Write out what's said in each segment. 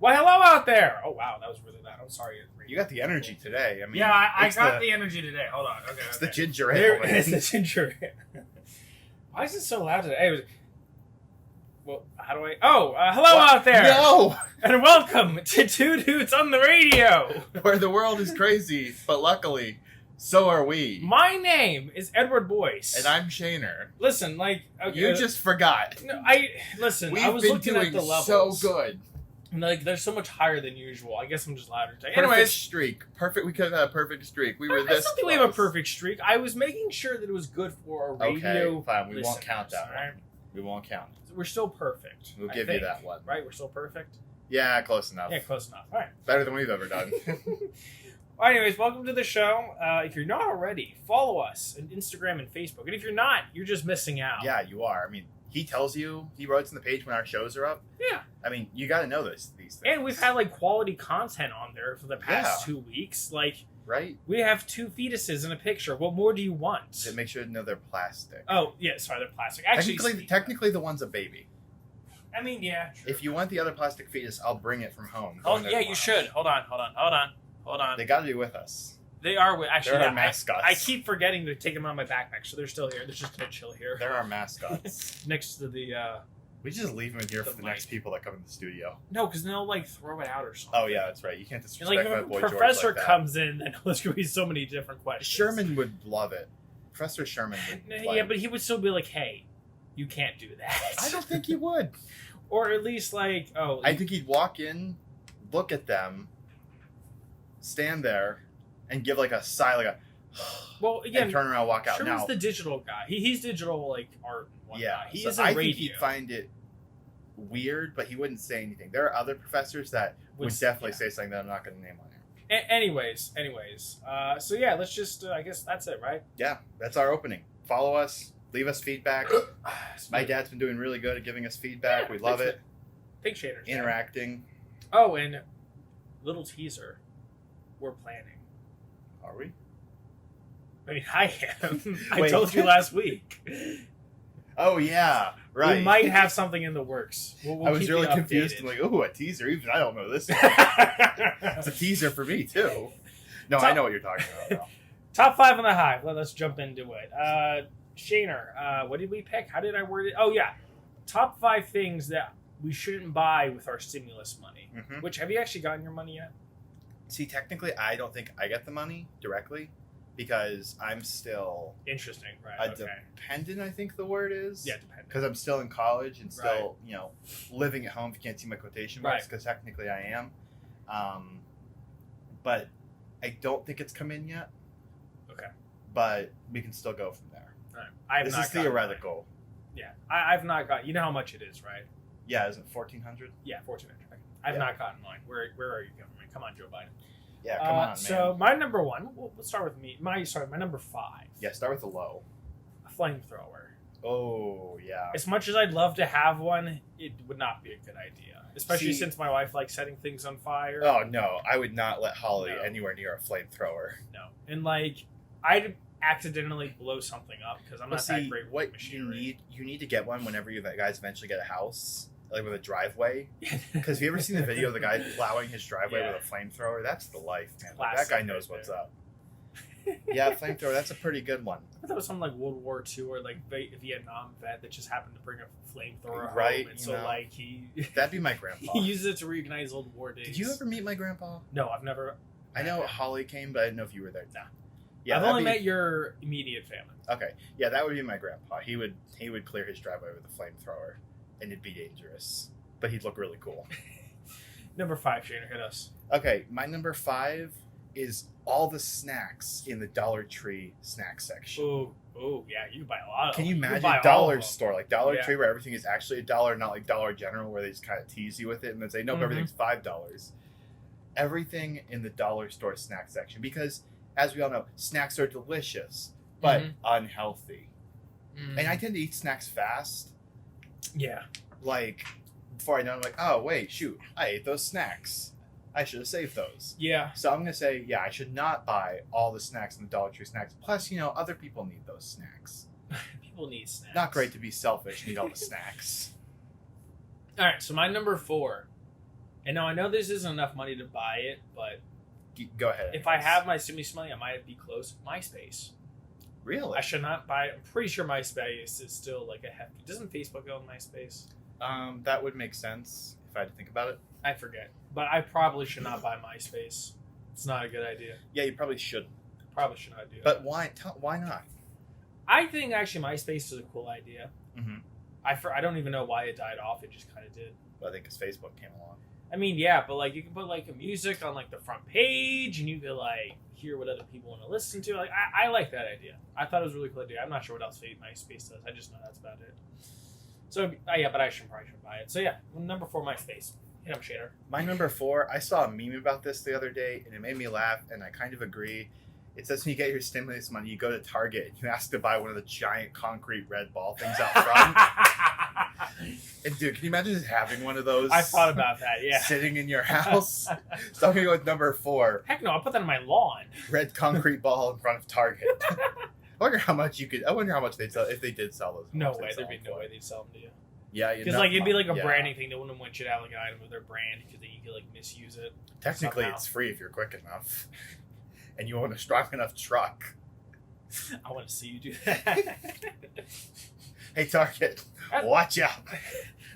Well, hello out there. Oh, wow, that was really loud. I'm sorry. You got the energy today. I mean, yeah, I got the energy today. Hold on. Okay, it's okay. the ginger ale. It's the ginger ale. Why is it so loud today? Anyways, well, how do I... Oh, hello out there. No! And welcome to Two Dudes on the Radio. Where the world is crazy, but luckily, so are we. My name is Edward Boyce. And I'm Shaner. Listen, like... Okay, you just forgot. No, listen, We've I was been looking doing at the levels. so good. And, like, they're so much higher than usual. I guess I'm just louder today. Perfect Anyways, streak. Perfect. We could have a perfect streak. We were I this don't think we have a perfect streak. I was making sure that it was good for a radio. Okay, fine. We won't listeners, count that right? one. We won't count. We're still perfect. We'll I give think, you that one. Right? We're still perfect? Yeah, close enough. Yeah, close enough. All right. Better than we've ever done. Well, anyways, welcome to the show. If you're not already, follow us on Instagram and Facebook. And if you're not, you're just missing out. Yeah, you are. I mean, he tells you, he writes on the page when our shows are up. Yeah. I mean, you got to know these things. And we've had, like, quality content on there for the past 2 weeks. Like, right? we have 2 fetuses in a picture. What more do you want? To make sure to know they're plastic. Oh, yeah, sorry, they're plastic. Actually, technically the one's a baby. I mean, yeah. True. If you want the other plastic fetus, I'll bring it from home. Oh, yeah, you should. Hold on. They got to be with us. They are actually. They're our mascots. I keep forgetting to take them out of my backpack, so they're still here. They're just gonna chill here. They're our mascots. Next to the. We just leave them in here the for the mic. next people that come in the studio. No, because they'll like throw it out or something. Oh yeah, that's right. You can't And disrespect like my if boy a George professor like that. comes in, then there's gonna be so many different questions. Sherman would love it. Professor Sherman would. Yeah, but he would still be like, "Hey, you can't do that." I don't think he would. Or at least like, oh. I think he'd walk in, look at them, stand there, and give like a sigh, like a. Well, again, and turn around, and walk out. Sherman's Now, the digital guy. He's digital like art. And whatnot. yeah, he so is a I radio. think he'd find it weird, but he wouldn't say anything. There are other professors that would definitely say something that I'm not going to name on here. Anyways, so yeah, let's just. I guess that's it, right? Yeah, that's our opening. Follow us, leave us feedback. My dad's been doing really good at giving us feedback. Yeah, we love it. Big shaders. Interacting. Oh, and little teaser. We're planning. Are we? I mean, I am. I Wait. told you last week. Oh yeah, right. We might have something in the works. We'll I was keep really you confused. updated. I'm like, ooh, a teaser. Even I don't know this. It's a teaser for me too. No, I know what you're talking about. Top 5 on the hive. Let's jump into it. Shaner, what did we pick? How did I word it? Oh yeah, top 5 things that we shouldn't buy with our stimulus money. Mm-hmm. Which, have you actually gotten your money yet? See, technically, I don't think I get the money directly because I'm still Interesting, right? a dependent. I think the word is. Yeah, dependent. Because I'm still in college and still, living at home. If you can't see my quotation marks, because technically I am. But I don't think it's come in yet. Okay. But we can still go from there. All right. This is theoretical. Yeah, I've not got. You know how much it is, right? Yeah, isn't it 1,400? Yeah, 1,400. I've not gotten mine. Where are you going? Come on, Joe Biden. Yeah, come on, man. So my number 1. Let's start with me. My number 5. Yeah, start with the low. A flamethrower. Oh yeah. As much as I'd love to have one, it would not be a good idea. Especially since my wife likes setting things on fire. Oh no, I would not let Holly anywhere near a flamethrower. No, and like I'd accidentally blow something up because I'm not that great with what machinery. you need to get one whenever you guys eventually get a house, like with a driveway. Because have you ever seen the video of the guy plowing his driveway with a flamethrower? That's the life, man. Like, that guy knows what's up. Yeah, flamethrower. That's a pretty good one. I thought it was something like World War II or like Vietnam vet that just happened to bring a flamethrower right, home, and so like he. That'd be my grandpa. He uses it to reignite his old war days. Did you ever meet my grandpa? No, I've never. I know Holly came, but I didn't know if you were there. Nah. Yeah, I've only met your immediate family. Okay, yeah, that would be my grandpa. He would clear his driveway with a flamethrower, and it'd be dangerous, but he'd look really cool. Number 5, Shana, hit us. Okay, my number 5 is all the snacks in the Dollar Tree snack section. Oh, yeah, you can buy a lot of them. Can you imagine buy Dollar Store, like Dollar Yeah. Tree, where everything is actually $1, not like Dollar General, where they just kind of tease you with it and then say, nope, everything's $5. Everything in the Dollar Store snack section, because as we all know, snacks are delicious, but unhealthy. And I tend to eat snacks fast. Yeah. Like, before I know, I'm like, oh, wait, shoot, I ate those snacks. I should have saved those. Yeah. So I'm going to say, yeah, I should not buy all the snacks in the Dollar Tree snacks. Plus, other people need those snacks. People need snacks. Not great to be selfish and eat all the snacks. All right, so my number 4 And now I know this isn't enough money to buy it, but Go ahead. if I have my stimulus money, I might be close. MySpace. Really? I should not buy it. I'm pretty sure MySpace is still like a hefty. Doesn't Facebook own MySpace? That would make sense if I had to think about it. I forget. But I probably should not buy MySpace. It's not a good idea. Yeah, you probably should. Probably should not do it. But why? Why not? I think actually MySpace is a cool idea. Mm-hmm. I don't even know why it died off. It just kind of did. Well, I think because Facebook came along. I mean, yeah, but like you can put like a music on like the front page, and you can like hear what other people want to listen to. Like I like that idea. I thought it was a really cool idea. I'm not sure what else MySpace does. I just know that's about it. So yeah, but I probably should buy it. So yeah, number 4, MySpace. Hit up Shader. My number 4, I saw a meme about this the other day, and it made me laugh, and I kind of agree. It says when you get your stimulus money, you go to Target, and you ask to buy one of the giant concrete red ball things out front. And dude, can you imagine just having one of those? I thought about that, yeah. Sitting in your house. So I'm going to go with number 4. Heck no, I'll put that on my lawn. Red concrete ball in front of Target. I wonder how much they'd sell if they did sell those. No way, there'd be no way they'd sell them to you. Yeah, because like it'd be like a branding thing. They wouldn't want you to have like an item of their brand because you could like misuse it. Technically, somehow. It's free if you're quick enough, and you own a strong enough truck. I want to see you do that. Hey Target, watch out!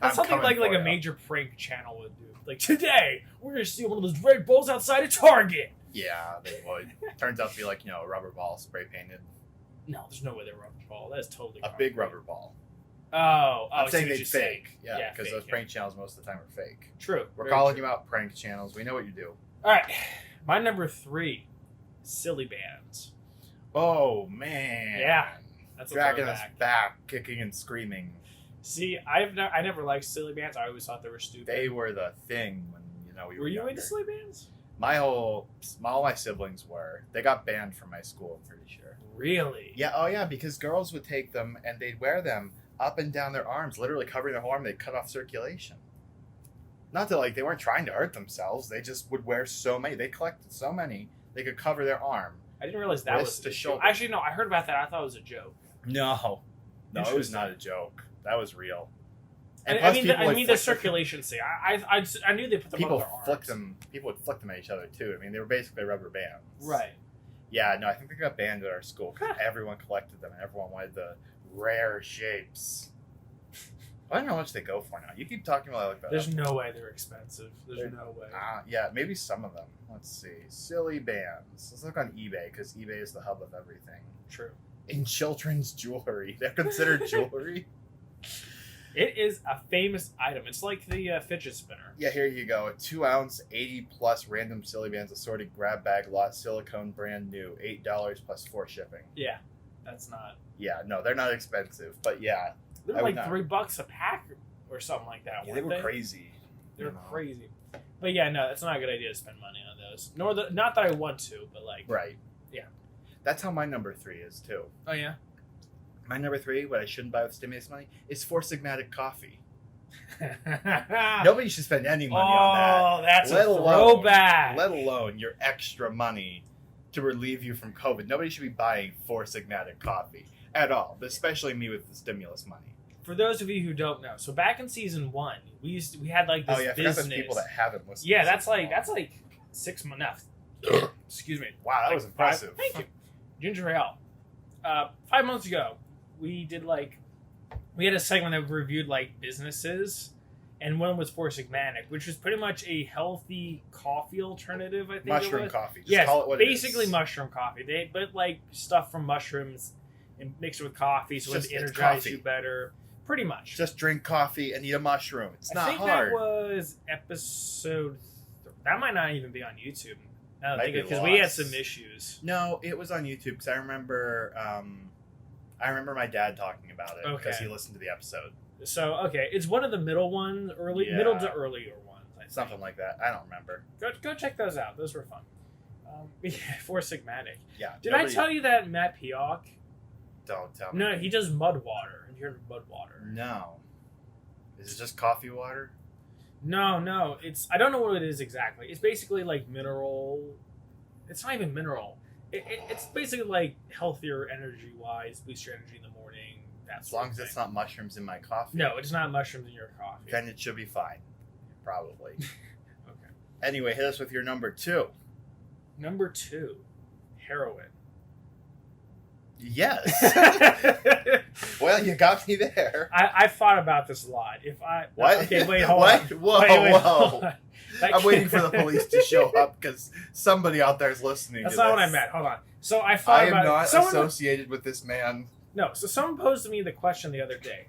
That's something like a major prank channel would do. Like today, we're gonna steal one of those red balls outside of Target. Yeah, they would. Turns out to be like a rubber ball spray painted. No, there's no way they're rubber ball. That is totally a big rubber ball. I'm saying they're fake. Yeah, because those prank channels most of the time are fake. True. We're calling you out, prank channels. We know what you do. All right, my number 3, silly bands. Oh man. Yeah, that's dragging us back, kicking and screaming. See, I never liked silly bands. I always thought they were stupid. They were the thing when we were you into silly bands? All my siblings were. They got banned from my school, I'm pretty sure. Really? Yeah. Oh yeah, because girls would take them and they'd wear them up and down their arms, literally covering their whole arm. They'd cut off circulation. Not that they weren't trying to hurt themselves. They just would wear so many. They collected so many they could cover their arm. I didn't realize that was the shoulder. Actually, no. I heard about that. I thought it was a joke. No, it was not a joke. That was real. And I mean the circulation thing. I knew they put them on their arms. People would flick them at each other too. I mean, they were basically rubber bands. Right. Yeah. No, I think they got banned at our school because everyone collected them and everyone wanted the rare shapes. I don't know how much they go for now. You keep talking about that. There's no way they're expensive. There's no way. Yeah, maybe some of them. Let's see. Silly bands. Let's look on eBay because eBay is the hub of everything. True. In children's jewelry. They're considered jewelry. It is a famous item. It's like the fidget spinner. Yeah, here you go. A 2-ounce, 80+ random silly bands assorted grab bag lot silicone brand new. $8 plus 4 shipping. Yeah, that's not. Yeah, no, they're not expensive, but yeah. They're like $3 a pack or something like that. Yeah, they were crazy. They're crazy. But yeah, no, it's not a good idea to spend money on those. Not that I want to, but like. Right. Yeah. That's how my number 3 is too. Oh yeah. My number 3, what I shouldn't buy with stimulus money, is Four Sigmatic coffee. Nobody should spend any money on that. Oh, that's a throwback. Let alone your extra money to relieve you from COVID. Nobody should be buying Four Sigmatic coffee at all, but especially me with the stimulus money. For those of you who don't know, so back in season 1, we had like this business. There's people that haven't listened. Yeah, that's like 6 months. Now. Excuse me. Wow, that was impressive. Thank you. Ginger ale. 5 months ago, we had a segment that reviewed like businesses, and one was Four Sigmatic, which was pretty much a healthy coffee alternative. I think mushroom coffee. Just call it what basically it is. Mushroom coffee. They put like stuff from mushrooms and mix it with coffee, so it energizes you better. Pretty much. Just drink coffee and eat a mushroom. It's not hard. I think that was episode. That might not even be on YouTube. Because we had some issues. No, it was on YouTube because I remember my dad talking about it because he listened to the episode. So it's one of the middle middle to earlier ones. I think. Something like that. I don't remember. Go check those out. Those were fun. Four Sigmatic. Yeah. Did I tell you that Matt Pioch? Don't tell me. No, he does mud water. Have you heard of mud water? No. Is it just coffee water? No. I don't know what it is exactly. It's basically like mineral. It's not even mineral. It's basically like healthier energy-wise, boost your energy in the morning. As long as it's not mushrooms in my coffee. No, it's not mushrooms in your coffee. Then it should be fine. Probably. Anyway, hit us with your number 2. Number 2, heroin. Yes. Well, you got me there. I thought about this a lot. If I What? Okay, wait, hold What? on. Whoa, Wait, whoa. hold on. I'm waiting for the police to show up because somebody out there is listening. That's to not this. what I meant. Hold on. So I thought I am about not someone, associated with this man. No, so someone posed to me the question the other day.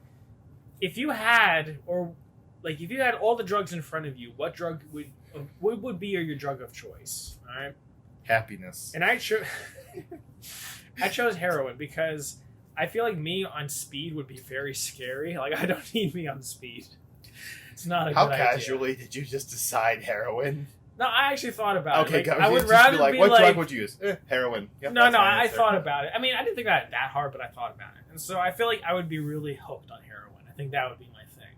If you had all the drugs in front of you, what would be your drug of choice? All right. Happiness. And I chose heroin because I feel like me on speed would be very scary. Like, I don't need me on speed. It's not a How good idea. casually did you just decide heroin? No, I actually thought about Okay, it. Like, I would just rather be like, be what like, drug would you use? Heroin. Yep, no, that's my I answer. thought about it. I mean, I didn't think about it that hard, but I thought about it. And so I feel like I would be really hooked on heroin. I think that would be my thing.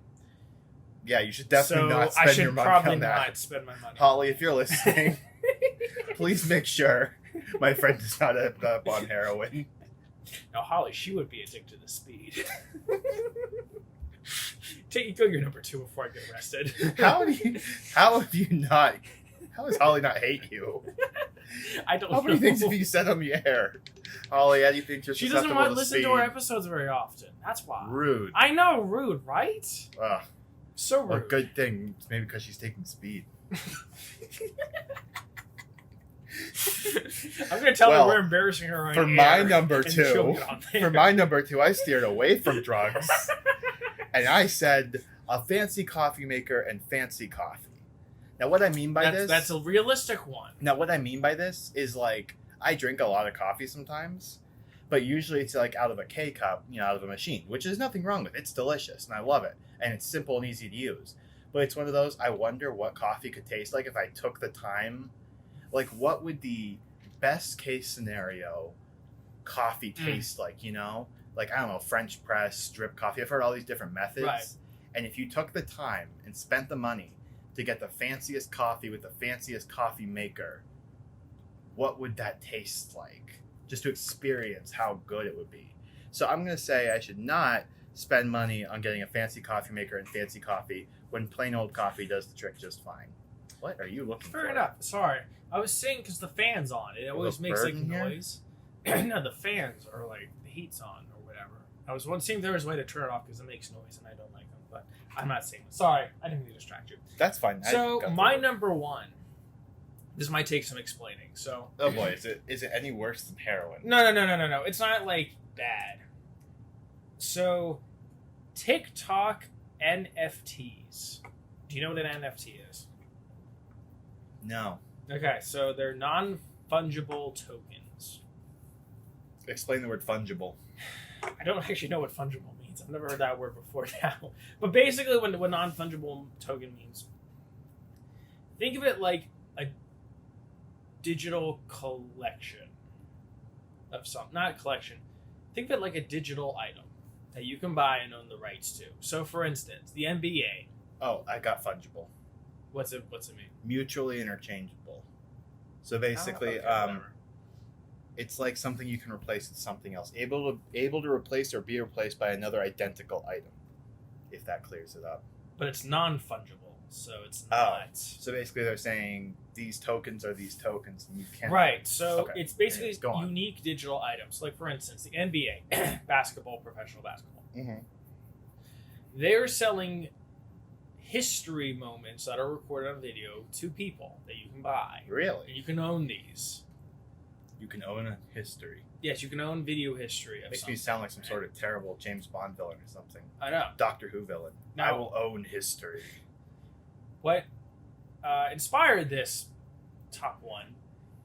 Yeah, you should definitely So not I spend should your money probably on that. not spend my money. Holly, if you're listening, please make sure my friend does not end up on heroin. Now, Holly, she would be addicted to speed. Go your number 2 before I get arrested. How does Holly not hate you? I don't How know. many things have you said on the air? Holly, how do you think you're She doesn't susceptible want to to listen speed? to our episodes very often. That's why. Rude. I know, rude, right? Ugh. So Well, rude. good thing. It's maybe because she's taking speed. I'm gonna tell Well, her we're embarrassing her on For air, my number and she'll 2, get on there. for my number 2, I steered away from drugs, and I said a fancy coffee maker and fancy coffee. Now, what I mean by this? That's a realistic one. Now, what I mean by this is, like, I drink a lot of coffee sometimes, but usually it's like out of a K-cup, out of a machine, which is nothing wrong with it. It's delicious, and I love it, and it's simple and easy to use. But it's one of those, I wonder what coffee could taste like if I took the time. Like, what would the best case scenario coffee taste like, Like, I don't know, French press, drip coffee. I've heard all these different methods. Right. And if you took the time and spent the money to get the fanciest coffee with the fanciest coffee maker, what would that taste like? Just to experience how good it would be. So I'm going to say I should not spend money on getting a fancy coffee maker and fancy coffee when plain old coffee does the trick just fine. What are you looking for? Fair enough. Sorry. I was saying because the fan's on. It always makes like bird in here? noise. No, the fans are like, the heat's on or whatever. I was seeing if there was a way to turn it off because it makes noise and I don't like them. But I'm not saying that. Sorry. I didn't mean to distract you. That's fine. So my number 1. This might take some explaining. So. Oh boy, is it any worse than heroin? No. It's not like bad. So, TikTok NFTs. Do you know what an NFT is? No. Okay, so they're non-fungible tokens. Explain the word fungible. I don't actually know what fungible means. I've never heard that word before now. But basically, what non-fungible token means, think of it like a digital collection of something. Not collection. Think of it like a digital item that you can buy and own the rights to. So, for instance, the NBA. Oh, I got fungible. What's it mean? Mutually interchangeable. So basically, Oh, okay, whatever. it's like something you can replace with something else. Able to replace or be replaced by another identical item. If that clears it up. But it's non-fungible, so it's Oh. not. So basically they're saying these tokens are these tokens and you can't. Right, so Okay. it's basically Anyways, go on. unique digital items. Like, for instance, the NBA, basketball, professional basketball. Mm-hmm. They're selling history moments that are recorded on video to people that you can buy. And Really? you can own these. You can own a history. Yes, you can own video history of Makes something. me sound like some sort of terrible James Bond villain or something. I know. Doctor Who villain. No. I will own history. What inspired this top one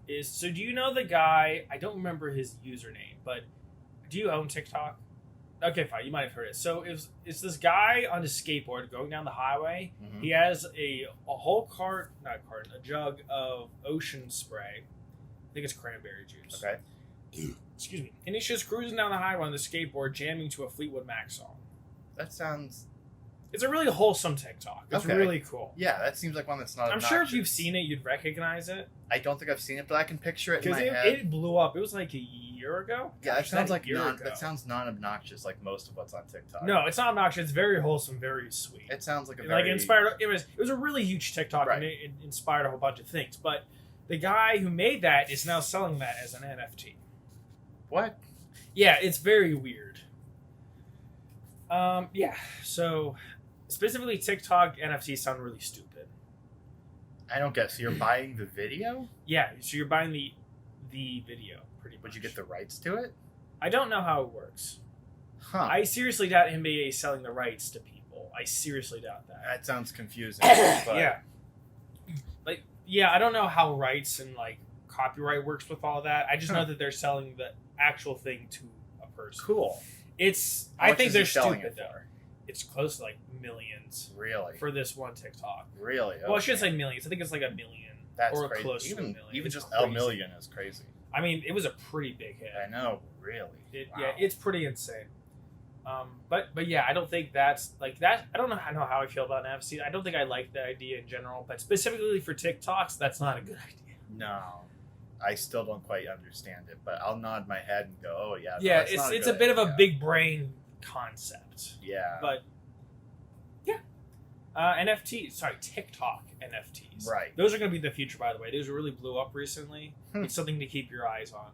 is, so do you know the guy, I don't remember his username, but do you own TikTok? Okay, fine, you might have heard it. So it's this guy on his skateboard going down the highway. Mm-hmm. He has a whole a jug of ocean spray. I think it's cranberry juice. Okay. Excuse me. And he's just cruising down the highway on the skateboard, jamming to a Fleetwood Mac song. That sounds It's a really wholesome TikTok. It's Okay. really cool. Yeah, that seems like one that's not I'm obnoxious. sure if you've seen it, you'd recognize it. I don't think I've seen it, but I can picture it in Because my head. it blew up. It was like a year ago. Yeah, Gosh, that sounds like a year ago. that sounds non-obnoxious like most of what's on TikTok. No, it's not obnoxious. It's very wholesome, very sweet. It sounds like a Like very it inspired. It was a really huge TikTok, Right. and it inspired a whole bunch of things. But the guy who made that is now selling that as an NFT. What? Yeah, it's very weird. Yeah. So specifically, TikTok NFTs sound really stupid. I don't get. So you're buying the video? Yeah. So you're buying the video, pretty much. Would you get the rights to it? I don't know how it works. Huh. I seriously doubt NBA is selling the rights to people. I seriously doubt that. That sounds confusing. But Yeah. Like, yeah, I don't know how rights and like copyright works with all that. I just know that they're selling the actual thing to a person. Cool. I much think is he they're selling stupid it though. for? It's close to like millions Really? for this one TikTok. Really? Well, I Okay. shouldn't say millions. I think it's like $1 million. That's or crazy. close to $1 million. Even It's just crazy. $1 million is crazy. I mean, it was a pretty big hit. I know. Really. Wow. Yeah, it's pretty insane. But yeah, I don't think that's like that. I don't know how I feel about NFC. I don't think I like the idea in general, but specifically for TikToks, that's not a good idea. No. I still don't quite understand it, but I'll nod my head and go, "Oh yeah." No, Yeah, that's not it's good a bit of a idea. big brain concept. Yeah. But yeah, TikTok NFTs. Right. Those are going to be the future, by the way. Those really blew up recently. Hmm. It's something to keep your eyes on.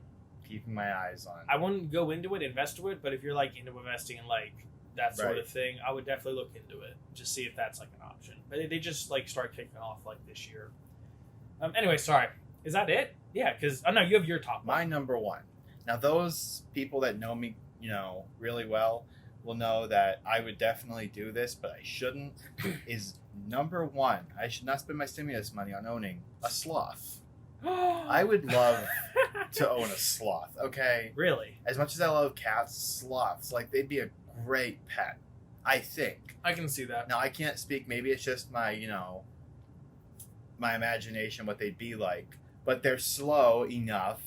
Keeping my eyes on. I wouldn't go into it, invest into it, but if you're like into investing in like that sort Right. of thing, I would definitely look into it. Just see if that's like an option. But they just like start kicking off like this year. Anyway, sorry. Is that it? Yeah, because no, you have your top one. My number one. Now, those people that know me, really well, will know that I would definitely do this, but I shouldn't. Is number one. I should not spend my stimulus money on owning a sloth. I would love to own a sloth. Okay. Really? As much as I love cats, sloths, like they'd be a great pet. I think. I can see that. Now I can't speak. Maybe it's just my, my imagination what they'd be like. But they're slow enough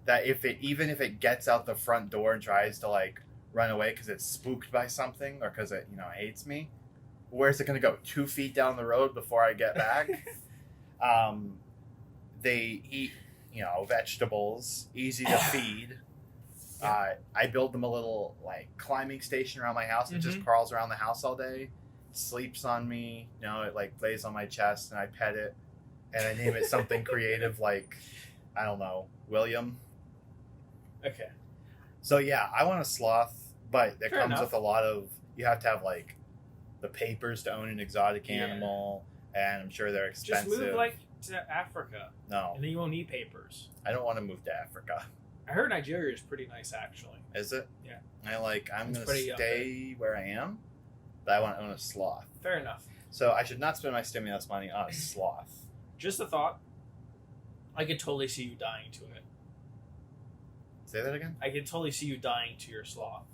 that even if it gets out the front door and tries to like run away because it's spooked by something or because it hates me, where's it going to go? 2 feet down the road before I get back. They eat vegetables, easy to feed. I build them a little like climbing station around my house. It just crawls around the house all day, sleeps on me. It like lays on my chest, and I pet it, and I name it something creative like, I don't know, William. Okay. So yeah, I want a sloth, but it Fair comes enough. with a lot of. You have to have like the papers to own an exotic animal, and I'm sure they're expensive. Just move like to Africa, No, and then you won't need papers. I don't want to move to Africa. I heard Nigeria is pretty nice, actually. Is it? Yeah. I'm It's gonna pretty up stay where I am, but I want to own a sloth. Fair enough. So I should not spend my stimulus money on a sloth. Just a thought. I could totally see you dying to it. Say that again? I could totally see you dying to your sloth.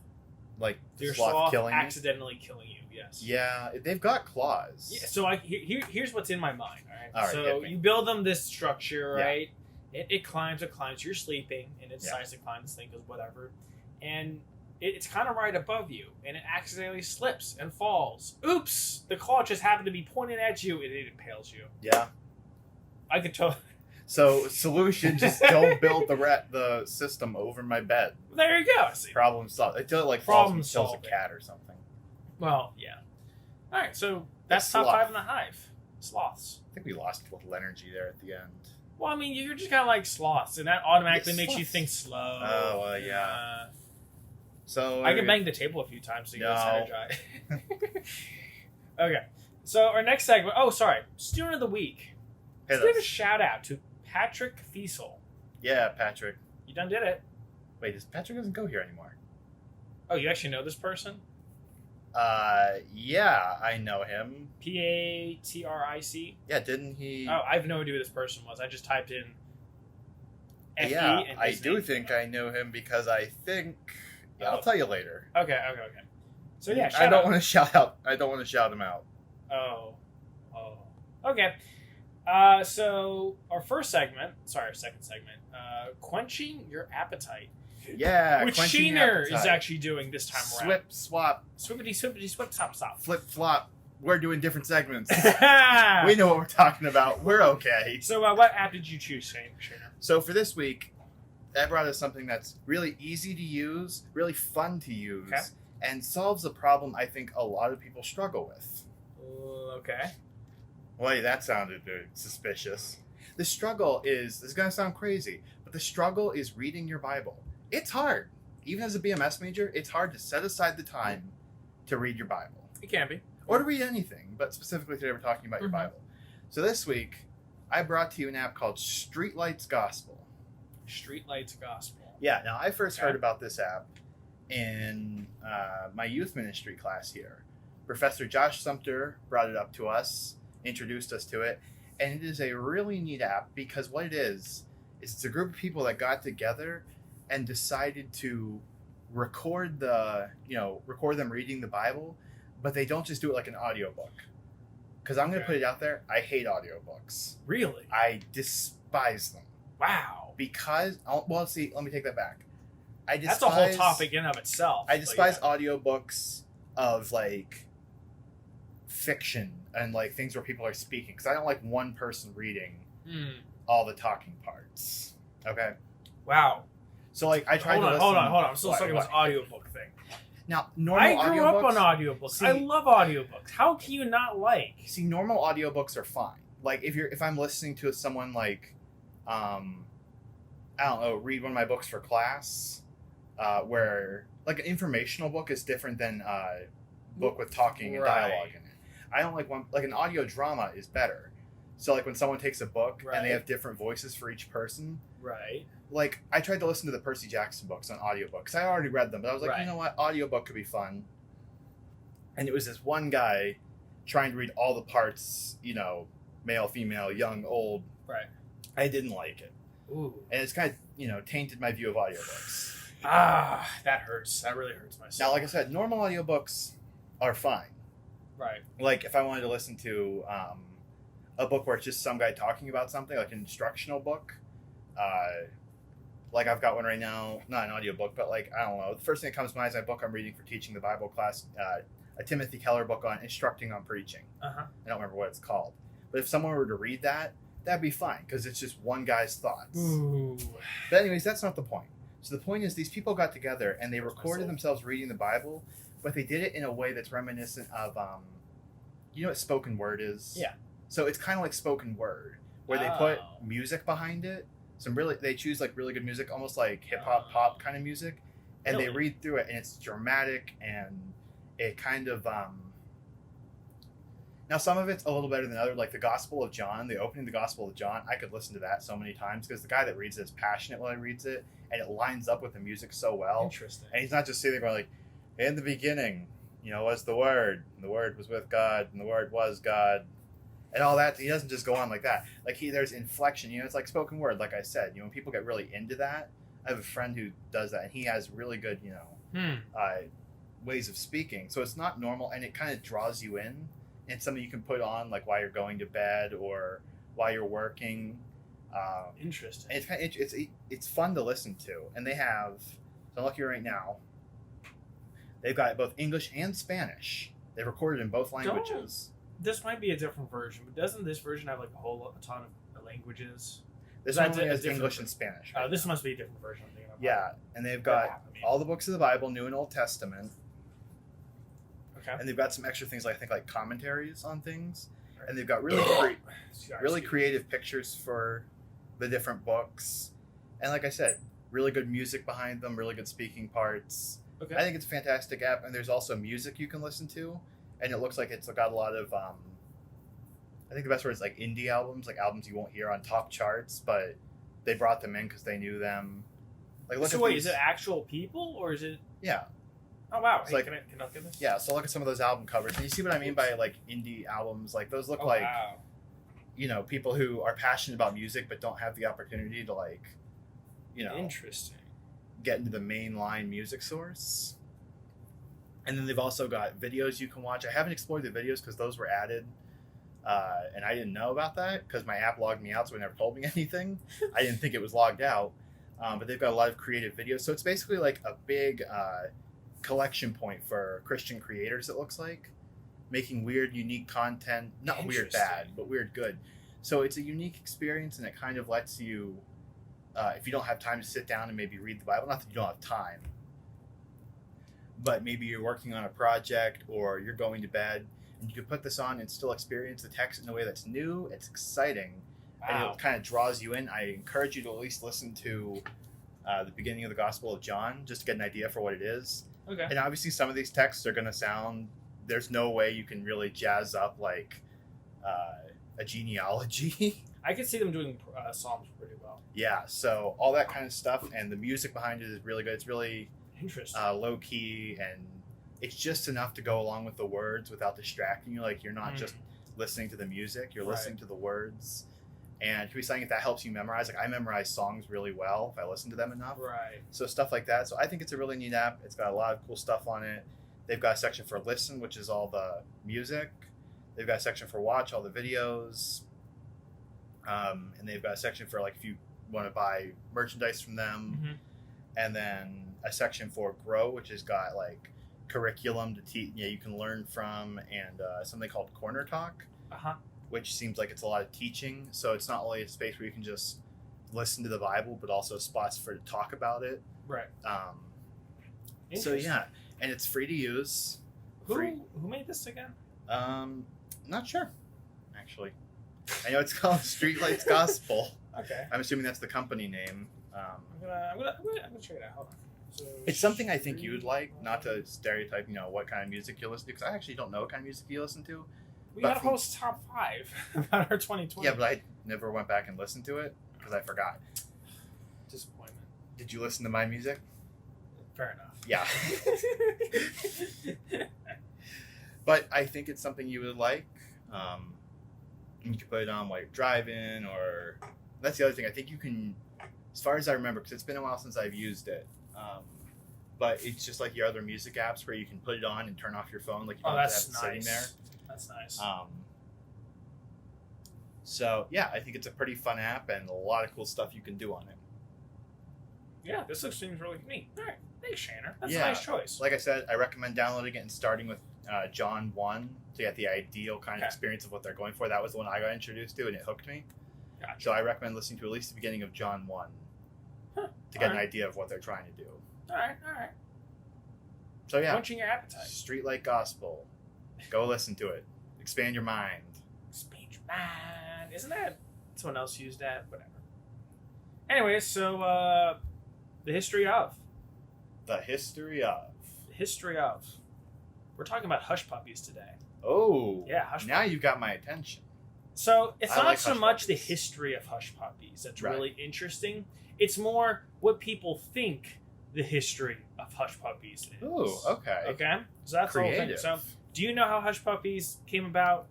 Like Your sloth, sloth killing me? accidentally killing you. Yes. Yeah, they've got claws. Yeah, so here's what's in my mind. All right. All right, So hit me. you build them this structure, Yeah. right? It climbs. You're sleeping, and it Yeah. decides to climb this thing because whatever, and it's kind of right above you, and it accidentally slips and falls. Oops! The claw just happened to be pointed at you, and it impales you. Yeah. I could totally. So solution: just don't build the system over my bed. There you go. See. Problem solved. Until it like Problem falls and kills a solving. cat or something. Well, yeah. All right, so that's Sloth. top 5 in the hive. Sloths. I think we lost a little energy there at the end. Well, I mean, you're just kind of like sloths, and that automatically Yeah, makes you sloths. think slow. Oh, well, yeah. So I can bang the table a few times to get us No. energized. Okay, so our next segment. Oh, sorry, student of the week. Hit Let's give a us. shout out to Patrick Fiesel. Yeah, Patrick. You done did it. Wait, Patrick doesn't go here anymore. Oh, you actually know this person? Yeah, I know him. Patric. Yeah, didn't he? Oh, I have no idea who this person was. I just typed in. FE yeah, and I his do name think came I know him because I think. Yeah, Oh. I'll tell you later. up. Okay. So yeah, I shout don't out. want to shout out. I don't want to shout him out. Oh. Okay. So our second segment, quenching your appetite. Yeah, Which quenching Sheener appetite. is actually doing this time around. Swip, swap, Swippity, swip, stop. flip, flop. we're doing different segments. We know what we're talking about. We're okay. So what app did you choose, Shane? So for this week, I brought us something that's really easy to use, really fun to use, and solves a problem I think a lot of people struggle with. Okay. Well, that sounded suspicious. The struggle is, this is going to sound crazy, but the struggle is reading your Bible. It's hard. Even as a BMS major, it's hard to set aside the time to read your Bible. It can be. Or to read anything, but specifically today we're talking about your Bible. So this week, I brought to you an app called Streetlights Gospel. Streetlights Gospel. Yeah, now I first heard about this app in my youth ministry class here. Professor Josh Sumter brought it up to us, introduced us to it, and it is a really neat app because what it is it's a group of people that got together and decided to record them reading the Bible, but they don't just do it like an audiobook. Because I'm going to put it out there, I hate audiobooks. Really? I despise them. Wow. Because, let me take that back. That's a whole topic in and of itself. I despise audiobooks of, like, fiction and, like, things where people are speaking. Because I don't like one person reading all the talking parts. Okay? Wow. So, like, I tried to listen... Hold on. I'm still talking about this audiobook thing. Now, normal I grew up on audiobooks. See, I love audiobooks. How can you not like? See, normal audiobooks are fine. Like, if I'm listening to someone, like... I don't know, read one of my books for class, where, like, an informational book is different than a book with talking and dialogue in it. I don't like one, like, an audio drama is better. So, like, when someone takes a book and they have different voices for each person. Right. Like, I tried to listen to the Percy Jackson books on audiobook, because I already read them, but I was like, you know what, audiobook could be fun. And it was this one guy trying to read all the parts, male, female, young, old. Right. I didn't like it. Ooh. And it's kind of, tainted my view of audiobooks. That hurts. That really hurts my soul. Now, like I said, normal audiobooks are fine. Right. Like, if I wanted to listen to a book where it's just some guy talking about something, like an instructional book, like I've got one right now, not an audiobook, but, like, I don't know. The first thing that comes to mind is my book I'm reading for teaching the Bible class, a Timothy Keller book on instructing on preaching. I don't remember what it's called. But if someone were to read that, that'd be fine, because it's just one guy's thoughts. Ooh. But anyways, that's not the point. So the point is these people got together and they recorded themselves reading the Bible, but they did it in a way that's reminiscent of, you know what spoken word is? Yeah. So it's kind of like spoken word, where they put music behind it. They choose, like, really good music, almost like hip-hop, pop kind of music, and they read through it, and it's dramatic, and it kind of, now, some of it's a little better than other, like the Gospel of John, the opening of the Gospel of John. I could listen to that so many times because the guy that reads it is passionate while he reads it, and it lines up with the music so well. Interesting. And he's not just sitting there going, like, in the beginning, was the Word, and the Word was with God, and the Word was God, and all that. He doesn't just go on like that. Like, there's inflection. It's like spoken word, like I said. When people get really into that, I have a friend who does that, and he has really good, ways of speaking. So it's not normal, and it kind of draws you in. It's something you can put on, like, while you're going to bed or while you're working. Interesting. And it's fun to listen to. And they have, so I'm looking right now, they've got both English and Spanish. They've recorded in both languages. This might be a different version, but doesn't this version have, like, a ton of languages? This one only has English and Spanish. Right this must be a different version. Yeah, and they've got all the books of the Bible, New and Old Testament. Okay. And they've got some extra things, I think, like commentaries on things. And they've got really creative pictures for the different books. And like I said, really good music behind them, really good speaking parts. Okay. I think it's a fantastic app. And there's also music you can listen to. And it looks like it's got a lot of, I think the best word is like indie albums, like albums you won't hear on top charts, but they brought them in because they knew them. Like, is it actual people or is it? Yeah. Oh, wow. Hey, can I look at this? Yeah, so look at some of those album covers. And you see what I mean by, like, indie albums? Like, those look like, people who are passionate about music but don't have the opportunity to, like, Interesting. Get into the mainline music source. And then they've also got videos you can watch. I haven't explored the videos because those were added. And I didn't know about that because my app logged me out, so it never told me anything. I didn't think it was logged out. But they've got a lot of creative videos. So it's basically like a big... collection point for Christian creators, it looks like, making weird, unique content. Not weird bad, but weird good. So it's a unique experience, and it kind of lets you, if you don't have time to sit down and maybe read the Bible, not that you don't have time, but maybe you're working on a project or you're going to bed, and you can put this on and still experience the text in a way that's new. It's exciting. And it kind of draws you in. I encourage you to at least listen to the beginning of the Gospel of John, just to get an idea for what it is. Okay. And obviously some of these texts are going to sound, there's no way you can really jazz up like a genealogy. I could see them doing Psalms pretty well. Yeah, so all that kind of stuff, and the music behind it is really good. It's really interesting, low-key, and it's just enough to go along with the words without distracting you. Like, you're not just listening to the music, you're listening to the words. And it could be something that helps you memorize. Like, I memorize songs really well if I listen to them enough. Right. So stuff like that. So I think it's a really neat app. It's got a lot of cool stuff on it. They've got a section for listen, which is all the music. They've got a section for watch, all the videos. And they've got a section for, like, if you want to buy merchandise from them. Mm-hmm. And then a section for grow, which has got, like, curriculum to teach. Yeah, you can learn from, and something called Corner Talk. Uh-huh. Which seems like it's a lot of teaching. So it's not only a space where you can just listen to the Bible, but also spots for to talk about it. Right. So yeah, and it's free to use. Who made this again? Not sure, actually. I know it's called Streetlights Gospel. Okay. I'm assuming that's the company name. I'm gonna check it out. Hold on. So it's something I think you would like. Not to stereotype, what kind of music you listen to, because I actually don't know what kind of music you listen to. We got a host top 5 about our 2020. Yeah, but I never went back and listened to it because I forgot. Disappointment. Did you listen to my music? Fair enough. Yeah. But I think it's something you would like. You can put it on while you're driving, or that's the other thing. I think you can, as far as I remember, because it's been a while since I've used it. But it's just like your other music apps where you can put it on and turn off your phone, like you don't have to have it sitting there. That's nice. So yeah, I think it's a pretty fun app and a lot of cool stuff you can do on it. Yeah, this seems really neat. All right, thanks, Shannon. That's a nice choice. Like I said, I recommend downloading it and starting with John 1 to get the ideal kind of experience of what they're going for. That was the one I got introduced to, and it hooked me. Gotcha. So I recommend listening to at least the beginning of John 1 to get an idea of what they're trying to do. All right. So yeah, quenching your appetite. Streetlight Gospel. Go listen to it. Expand your mind. Expand your mind. Isn't that someone else used that? Whatever. Anyway, so the history of. The history of. The history of. We're talking about hush puppies today. Oh. Yeah, hush now puppies. You've got my attention. So it's not like so much the history of hush puppies that's really interesting. It's more what people think the history of hush puppies is. Oh, okay. Okay? So that's the whole thing. So do you know how hush puppies came about?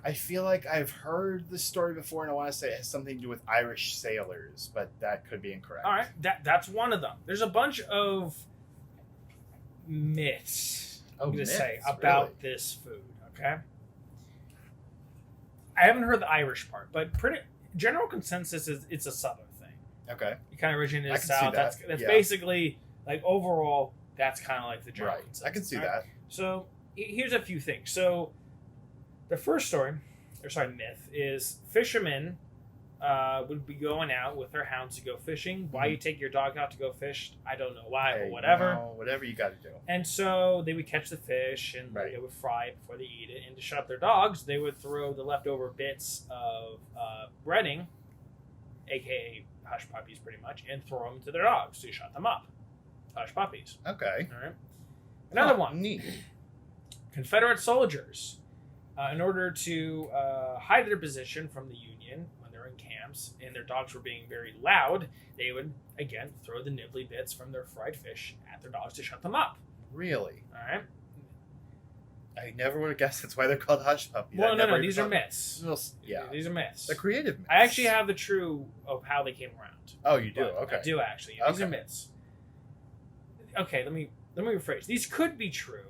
I feel like I've heard the story before, and I want to say it has something to do with Irish sailors, but that could be incorrect. All right, that's one of them. There's a bunch of myths, I'm going to say, about this food, okay? I haven't heard the Irish part, but pretty general consensus is it's a Southern thing. Okay. It kind of originated in the South. That's basically, like, overall, that's kind of like the general consensus. I can see that. So here's a few things. So the first myth is fishermen would be going out with their hounds to go fishing. Why you take your dog out to go fish, I don't know why, but whatever. Whatever you got to do. And so they would catch the fish and they would fry it before they eat it. And to shut up their dogs, they would throw the leftover bits of breading, aka hush puppies pretty much, and throw them to their dogs to shut them up. Hush puppies. Okay. All right. Another one. Neat. Confederate soldiers, in order to hide their position from the Union when they're in camps and their dogs were being very loud, they would, again, throw the nibbly bits from their fried fish at their dogs to shut them up. Really? All right. I never would have guessed that's why they're called hush puppies. Well, no, these are myths. Yeah. These are myths. They're creative myths. I actually have the true of how they came around. Oh, you do? Okay. I do, actually. These are myths. Okay, let me rephrase. These could be true,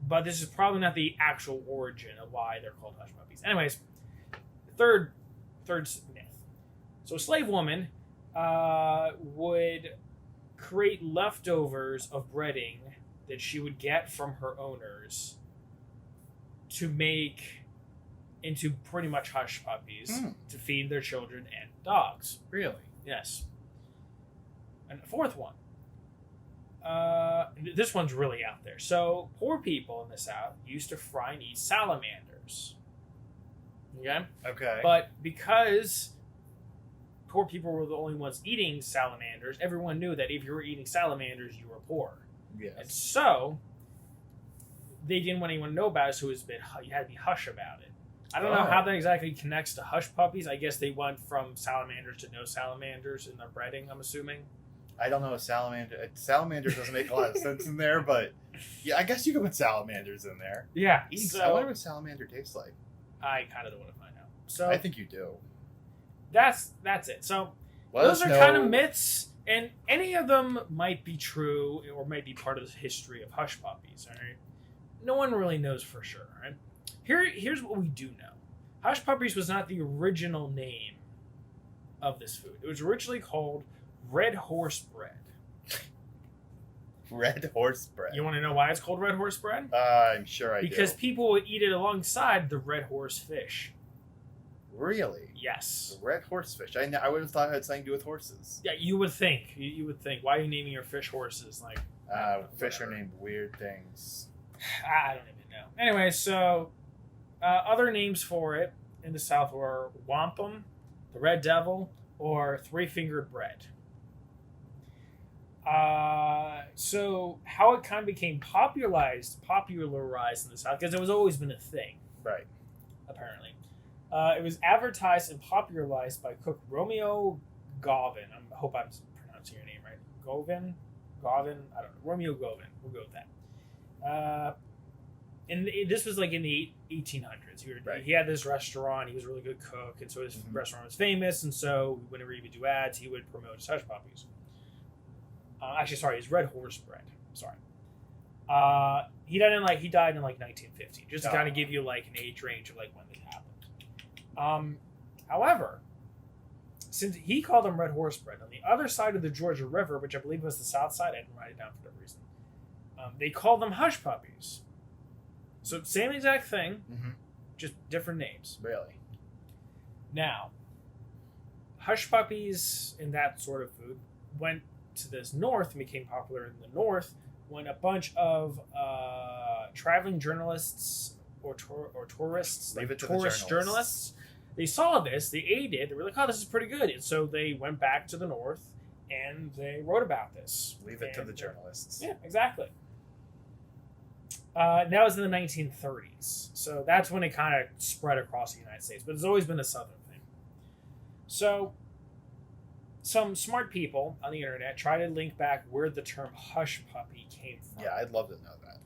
but this is probably not the actual origin of why they're called hush puppies. Anyways, third myth. So a slave woman would create leftovers of breading that she would get from her owners to make into pretty much hush puppies to feed their children and dogs. Really? Yes. And the fourth one. This one's really out there. So, poor people in the South used to fry and eat salamanders. Okay? Okay. But because poor people were the only ones eating salamanders, everyone knew that if you were eating salamanders, you were poor. Yes. And so, they didn't want anyone to know about it, so you had to be hush about it. I don't know how that exactly connects to hush puppies. I guess they went from salamanders to no salamanders in their breeding, I'm assuming. I don't know a salamander. A salamander doesn't make a lot of sense in there, but yeah, I guess you can put salamanders in there. Yeah. I wonder what salamander tastes like. I kind of don't want to find out. So I think you do. That's it. So those are kind of myths, and any of them might be true or might be part of the history of hush puppies. All right. No one really knows for sure. Right? Here's what we do know. Hush puppies was not the original name of this food. It was originally called red horse bread. Red horse bread. You want to know why it's called red horse bread? I'm sure I do. Because people would eat it alongside the red horse fish. Really? Yes. The red horse fish. I would have thought it had something to do with horses. Yeah, you would think. You would think. Why are you naming your fish horses? Like, fish are named weird things. I don't even know. Anyway, so other names for it in the South were wampum, the red devil, or three-fingered bread. So how it kind of became popularized in the South, because it was always been a thing. Right. Apparently. It was advertised and popularized by cook Romeo Govin. I hope I'm pronouncing your name right. Govin? I don't know. Romeo Govin. We'll go with that. And this was like in the 1800s. He had this restaurant. He was a really good cook, and so his restaurant was famous. And so whenever he would do ads, he would promote his hush puppies. His red horse bread. Sorry. He died in like 1950, just to kind of give you like an age range of like when this happened. However, since he called them red horse bread, on the other side of the Georgia River, which I believe was the south side, I didn't write it down for that reason. They called them hush puppies. So same exact thing, just different names. Really? Now, hush puppies and that sort of food went to this north and became popular in the north when a bunch of traveling journalists or tourists, tourist journalists, they saw this, they ate it, they were like, oh, this is pretty good. And so they went back to the north and they wrote about this. Leave it to the journalists. Yeah, exactly. That was in the 1930s. So that's when it kind of spread across the United States. But it's always been a southern thing. So some smart people on the internet try to link back where the term hush puppy came from. Yeah, I'd love to know that.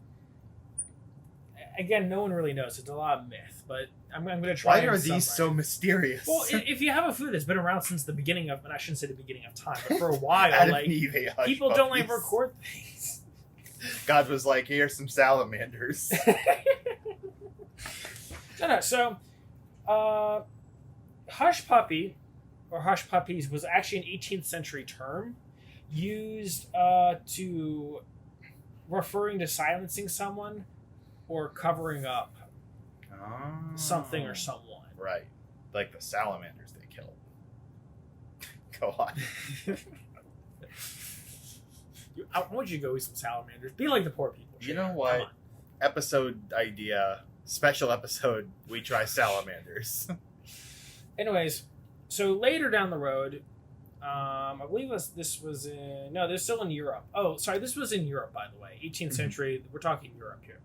Again, no one really knows. It's a lot of myth, but I'm going to try. Why are these so mysterious? Well, if you have a food that's been around since the beginning of, and I shouldn't say the beginning of time, but for a while, like people don't like record things. God was like, here's some salamanders. No. So, hush puppy or hush puppies was actually an 18th century term used to referring to silencing someone or covering up something or someone. Right. Like the salamanders they killed. Go on. I want you to go eat some salamanders. Be like the poor people. You know what? Episode idea, special episode, we try salamanders. Anyways, so later down the road, I believe this was still in Europe. Oh, sorry, this was in Europe, by the way. 18th century, we're talking Europe here.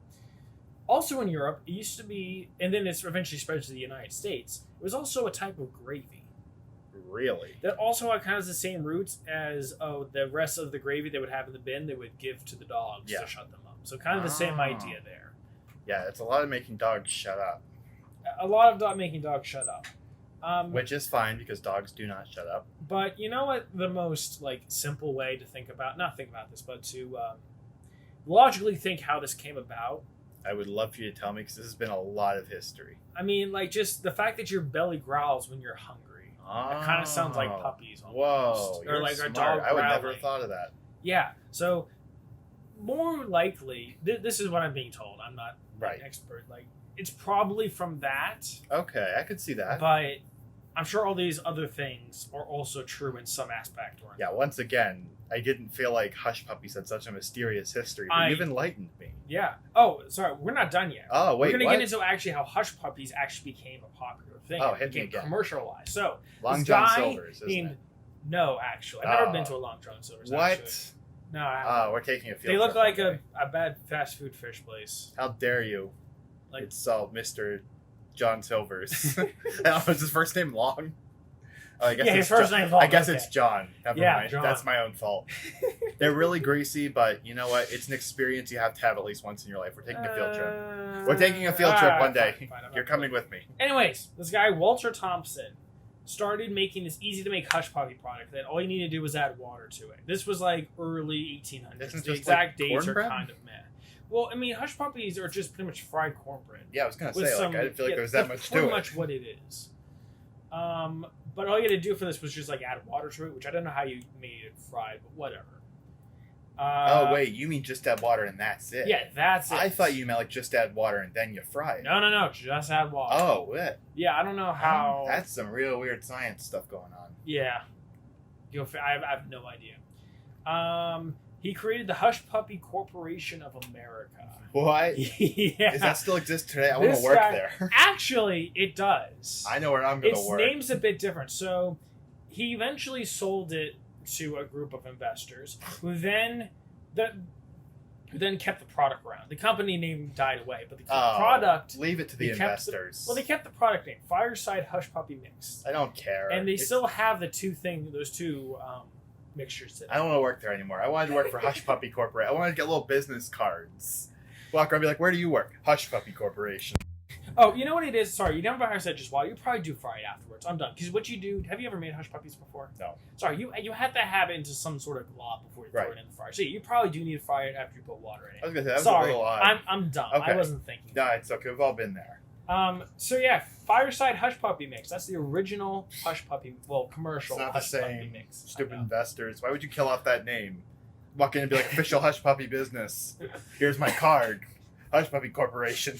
Also in Europe, it used to be, and then it's eventually spread to the United States, it was also a type of gravy. Really? That also had kind of the same roots as the rest of the gravy they would have in the bin they would give to the dogs to shut them up. So kind of the same idea there. Yeah, it's a lot of making dogs shut up. A lot of making dogs shut up. Which is fine because dogs do not shut up. But you know what the most simple way to not think about this, but to logically think how this came about? I would love for you to tell me because this has been a lot of history. I mean, just the fact that your belly growls when you're hungry. It kind of sounds like puppies almost. Whoa, you're like smart. a dog I would growling. never have thought of that. Yeah, so more likely, this is what I'm being told. I'm not an expert. it's probably from that, Okay, I could see that. but I'm sure all these other things are also true in some aspect. Or Yeah, once again, I didn't feel like Hush Puppies had such a mysterious history, but you've enlightened me. Yeah. Oh, sorry, we're not done yet. Oh, wait, we're gonna what? get into actually how Hush Puppies actually became a popular thing. Oh, It hit me became again. commercialized. So Long this John guy Silver's, isn't named it? No, actually, I've never Oh. been to a Long John Silver's. What? Actually. No, I haven't. Oh, we're taking a field They look trip like one day. a bad fast food fish place. How dare you Like insult Mr. John Silver's? Was his first name Long? Oh, I guess yeah, it's his first John. name's Long. I guess okay. it's John. Never Yeah, mind. John. That's my own fault. They're really greasy, but you know what? It's an experience you have to have at least once in your life. We're taking a field trip. We're taking a field trip one day. Fine, I'm You're not coming going. with me. Anyways, this guy Walter Thompson started making this easy to make Hush Puppy product that all you need to do was add water to it. This was like early 1800s. Isn't The just exact like dates are cornbread? kind of meh. Well, I mean, Hush Puppies are just pretty much fried cornbread. Yeah, I was gonna With say, some, like, I didn't feel like yeah, there was that that's much pretty to much it. what it is. But all you had to do for this was just like add water to it, which I don't know how you made it fried, but whatever. Oh wait, you mean just add water and that's it? Yeah, that's it. I thought you meant like just add water and then you fry it. No, just add water. Oh, what? Yeah, I don't know how. That's some real weird science stuff going on. Yeah. I have no idea. He created the Hush Puppy Corporation of America. What? Yeah. Does that still exist today? I want This to work guy- there. Actually, it does. I know where I'm going Its to work. name's a bit different. So he eventually sold it to a group of investors who then kept the product around. The company name died away, but the product... Leave it to the they kept investors. They kept the product name, Fireside Hush Puppy Mix. I don't care. And they still have those two mixtures today. I don't want to work there anymore. I wanted to work for Hush Puppy Corporation. I wanted to get little business cards. Walk around and be like, where do you work? Hush Puppy Corporation. Oh, you know what it is? Sorry, you never how I said just while. You probably do fry it afterwards. I'm done. Because what you do... Have you ever made Hush Puppies before? No. Sorry, you had to have it into some sort of glob before you throw Right. it in the fryer. So you probably do need to fry it after you put water in it. I was going to say, that was Sorry, a little odd. I'm dumb. Okay. I wasn't thinking. No, it's okay. We've all been there. So yeah, Fireside Hush Puppy Mix. That's the original Hush Puppy, commercial It's not the Hush Puppy same. mix. Stupid I know. investors. Why would you kill off that name? Walk in and be like, official Hush Puppy business. Here's my card. Hush Puppy Corporation.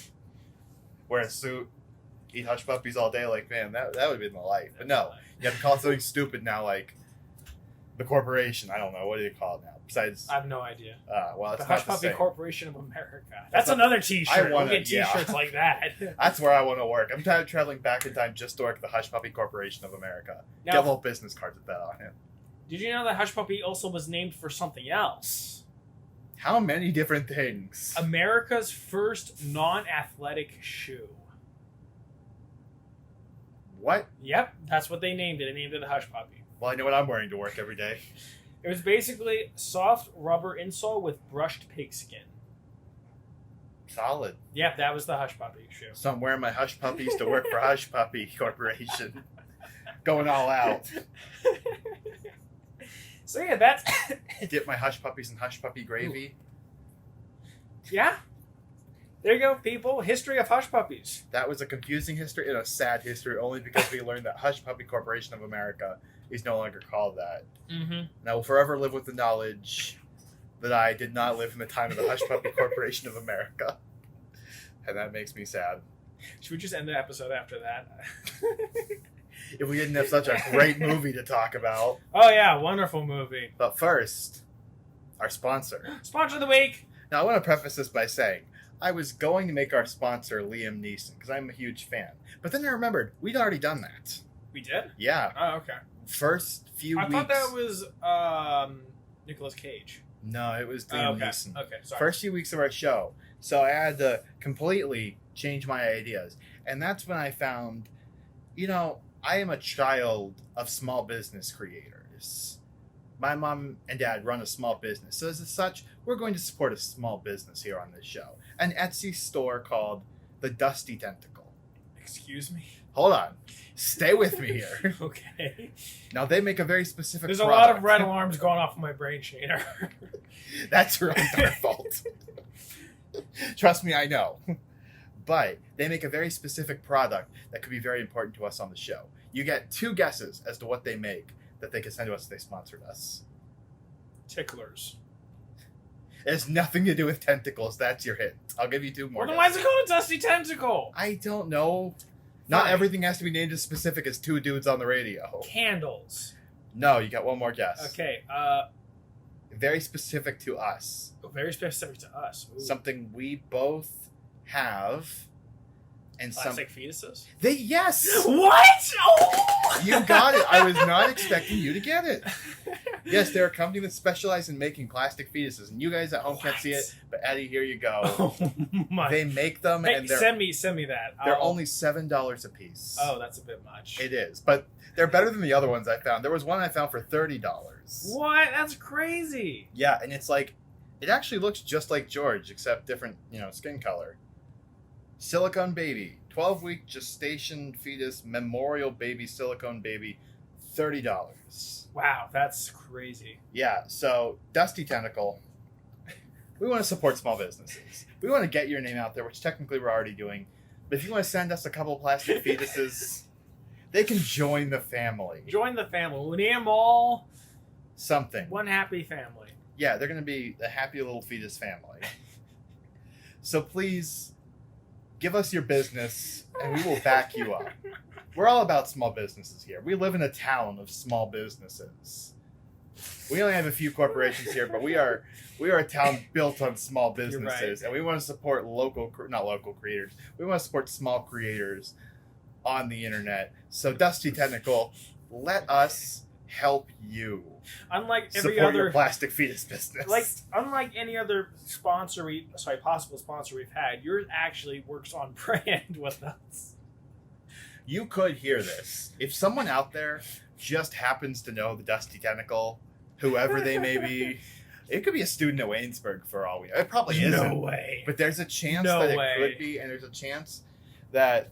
Wear a suit. Eat Hush Puppies all day. Like, man, that would have been the life. But no, you have to call it something stupid now, like the corporation. I don't know. What do you call it now? Besides, I have no idea. well, it's The not Hush the Puppy same. Corporation of America. That's That's not- another T-shirt. I wanna- We'll get yeah. T-shirts like that. That's where I want to work. I'm tired of traveling back in time just to work at the Hush Puppy Corporation of America. Get Now, little business cards with that on it. did you know that Hush Puppy also was named for something else? How many different things? America's first non-athletic shoe. What? Yep, that's what they named it. They named it a Hush Puppy. Well, I know what I'm wearing to work every day. It was basically soft rubber insole with brushed pigskin. Solid. Yep, that was the Hush Puppy shoe. So I'm wearing my Hush Puppies to work for Hush Puppy Corporation. Going all out. So yeah, that's Dip my Hush Puppies in Hush Puppy gravy. yeah. There you go, people. History of Hush Puppies. That was a confusing history and a sad history only because we learned that Hush Puppy Corporation of America is no longer called that. Mm-hmm. And I will forever live with the knowledge that I did not live in the time of the Hush Puppy Corporation of America. And that makes me sad. Should we just end the episode after that? If we didn't have such a great movie to talk about. Oh yeah, wonderful movie. But first, our sponsor. Sponsor of the week. Now, I want to preface this by saying, I was going to make our sponsor Liam Neeson, because I'm a huge fan. But then I remembered, we'd already done that. We did? Yeah. Oh, okay. First few I weeks. thought that was Nicolas Cage. No, it was Liam Okay. Neeson. Okay, sorry. First few weeks of our show. So I had to completely change my ideas. And that's when I found, I am a child of small business creators. My mom and dad run a small business. So as such, we're going to support a small business here on this show. An Etsy store called The Dusty Tentacle. Excuse me? Hold on. Stay with me here. Okay. Now, they make a very specific There's a product. lot of red alarms going off in my brain, Shaner. That's really our fault. Trust me, I know. But they make a very specific product that could be very important to us on the show. You get 2 guesses as to what they make that they can send to us if they sponsored us. Ticklers. It has nothing to do with tentacles. That's your hint. I'll give you 2 more. Well, then why is it called a dusty tentacle? I don't know. Not Fine. everything has to be named as specific as 2 dudes on the radio. Candles. No, you got 1 more guess. Okay. Very specific to us. Very specific to us. Ooh. Something we both have. And Plastic fetuses? Yes! What? Oh! You got it. I was not expecting you to get it. Yes, they're a company that specializes in making plastic fetuses. And you guys at home can't see it, but Eddie, here you go. Oh my. They make them Hey, and they're send me that. they're only $7 a piece. Oh, that's a bit much. It is. But they're better than the other ones I found. There was one I found for $30. What? That's crazy. Yeah, and it's like it actually looks just like George, except different, skin color. Silicone baby, 12-week gestation fetus, memorial baby, silicone baby, $30. Wow, that's crazy. Yeah, so Dusty Tentacle, we want to support small businesses. We want to get your name out there, which technically we're already doing. But if you want to send us a couple plastic fetuses, they can join the family. Join the family. We name them all Something. one happy family. Yeah, they're going to be the happy little fetus family. So please give us your business, and we will back you up. We're all about small businesses here. We live in a town of small businesses. We only have a few corporations here, but we are a town built on small businesses, and we want to support not local creators. We want to support small creators on the internet. So Dusty Tentacle, let us help you. Unlike every support your other plastic fetus business. Unlike any other possible sponsor we've had, yours actually works on brand with us. You could hear this. If someone out there just happens to know the Dusty Tentacle, whoever they may be, it could be a student at Waynesburg for all we know. It probably isn't. No way. But there's a chance that it could be, and there's a chance that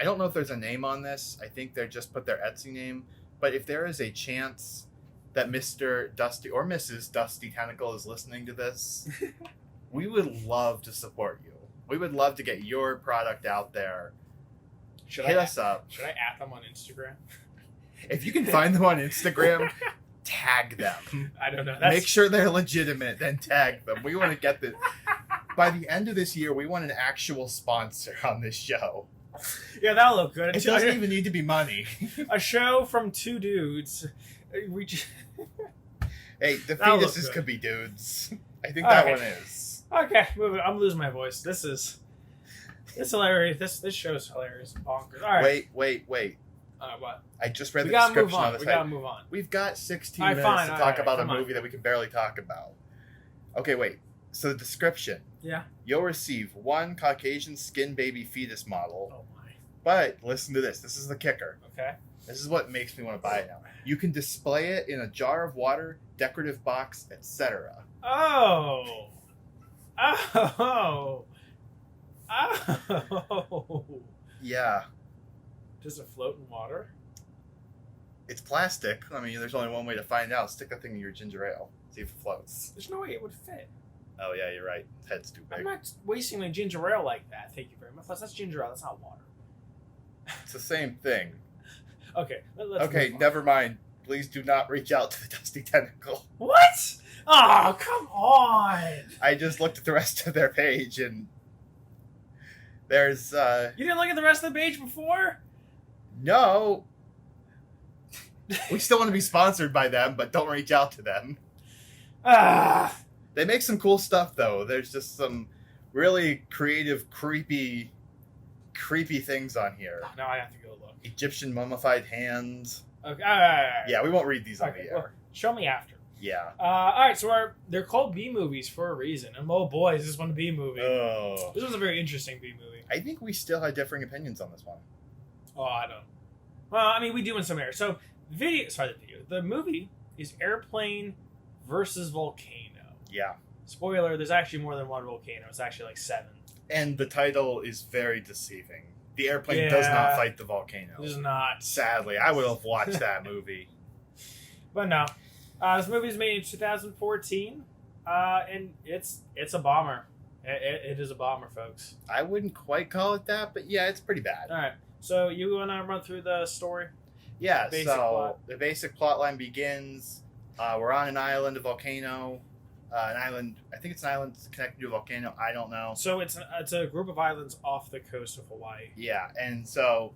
I don't know if there's a name on this. I think they just put their Etsy name. But if there is a chance that Mr. Dusty or Mrs. Dusty Tentacle is listening to this, we would love to support you. We would love to get your product out there. Hit us up. Should I at them on Instagram? If you can find them on Instagram, tag them. I don't know. Make sure they're legitimate, then tag them. We want to get this. By the end of this year, we want an actual sponsor on this show. Yeah, that'll look good. It doesn't even need to be money. A show from 2 dudes. Hey, the That'll look fetuses good. could be dudes. I think that Okay. one is. Okay, moving. I'm losing my voice. This is hilarious. This show's hilarious. Bonkers. All right. Wait. What? I just read We the gotta move description on on. the We site. gotta move on. We've got 16 All right, minutes fine. to All talk right, about a come on. movie that we can barely talk about. Okay, wait. So the description. Yeah. You'll receive 1 Caucasian skin baby fetus model. Oh my. But listen to this. This is the kicker. Okay. This is what makes me want to buy it now. You can display it in a jar of water, decorative box, etc. Oh. Oh. Oh. Yeah. Does it float in water? It's plastic. I mean, there's only one way to find out. Stick that thing in your ginger ale. See if it floats. There's no way it would fit. Oh, yeah, you're right. Head's too I'm big. not wasting my ginger ale like that. Thank you very much. Plus, that's ginger ale. That's not water. It's the same thing. Okay. Let's Okay, move on. never mind. Please do not reach out to the Dusty Tentacle. What? Oh, come on. I just looked at the rest of their page and there's You didn't look at the rest of the page before? no. We still want to be sponsored by them, but don't reach out to them. Ah. They make some cool stuff though. There's just some really creative, creepy things on here. Now I have to go look. Egyptian mummified hands. Okay. All right. Yeah, we won't read these on Okay. the Well, air. show me after. Yeah. All right. So they're called B movies for a reason. And oh boy, is this one a B movie? Oh. This was a very interesting B movie. I think we still have differing opinions on this one. Oh, I don't. Well, I mean, we do in some areas. So the movie is Airplane versus Volcano. Yeah. Spoiler: there's actually more than one volcano. It's actually like 7. And the title is very deceiving. The airplane does not Yeah. fight the volcano. This is not. Sadly, I would have watched that movie. But no, this movie was made in 2014, and it's a bomber. It is a bomber, folks. I wouldn't quite call it that, but yeah, it's pretty bad. All right, so you want to run through the story? Yeah, Basic so plot. the basic plot line begins. We're on an island, a volcano. an island. I think it's an island connected to a volcano. I don't know. So it's a group of islands off the coast of Hawaii. Yeah, and so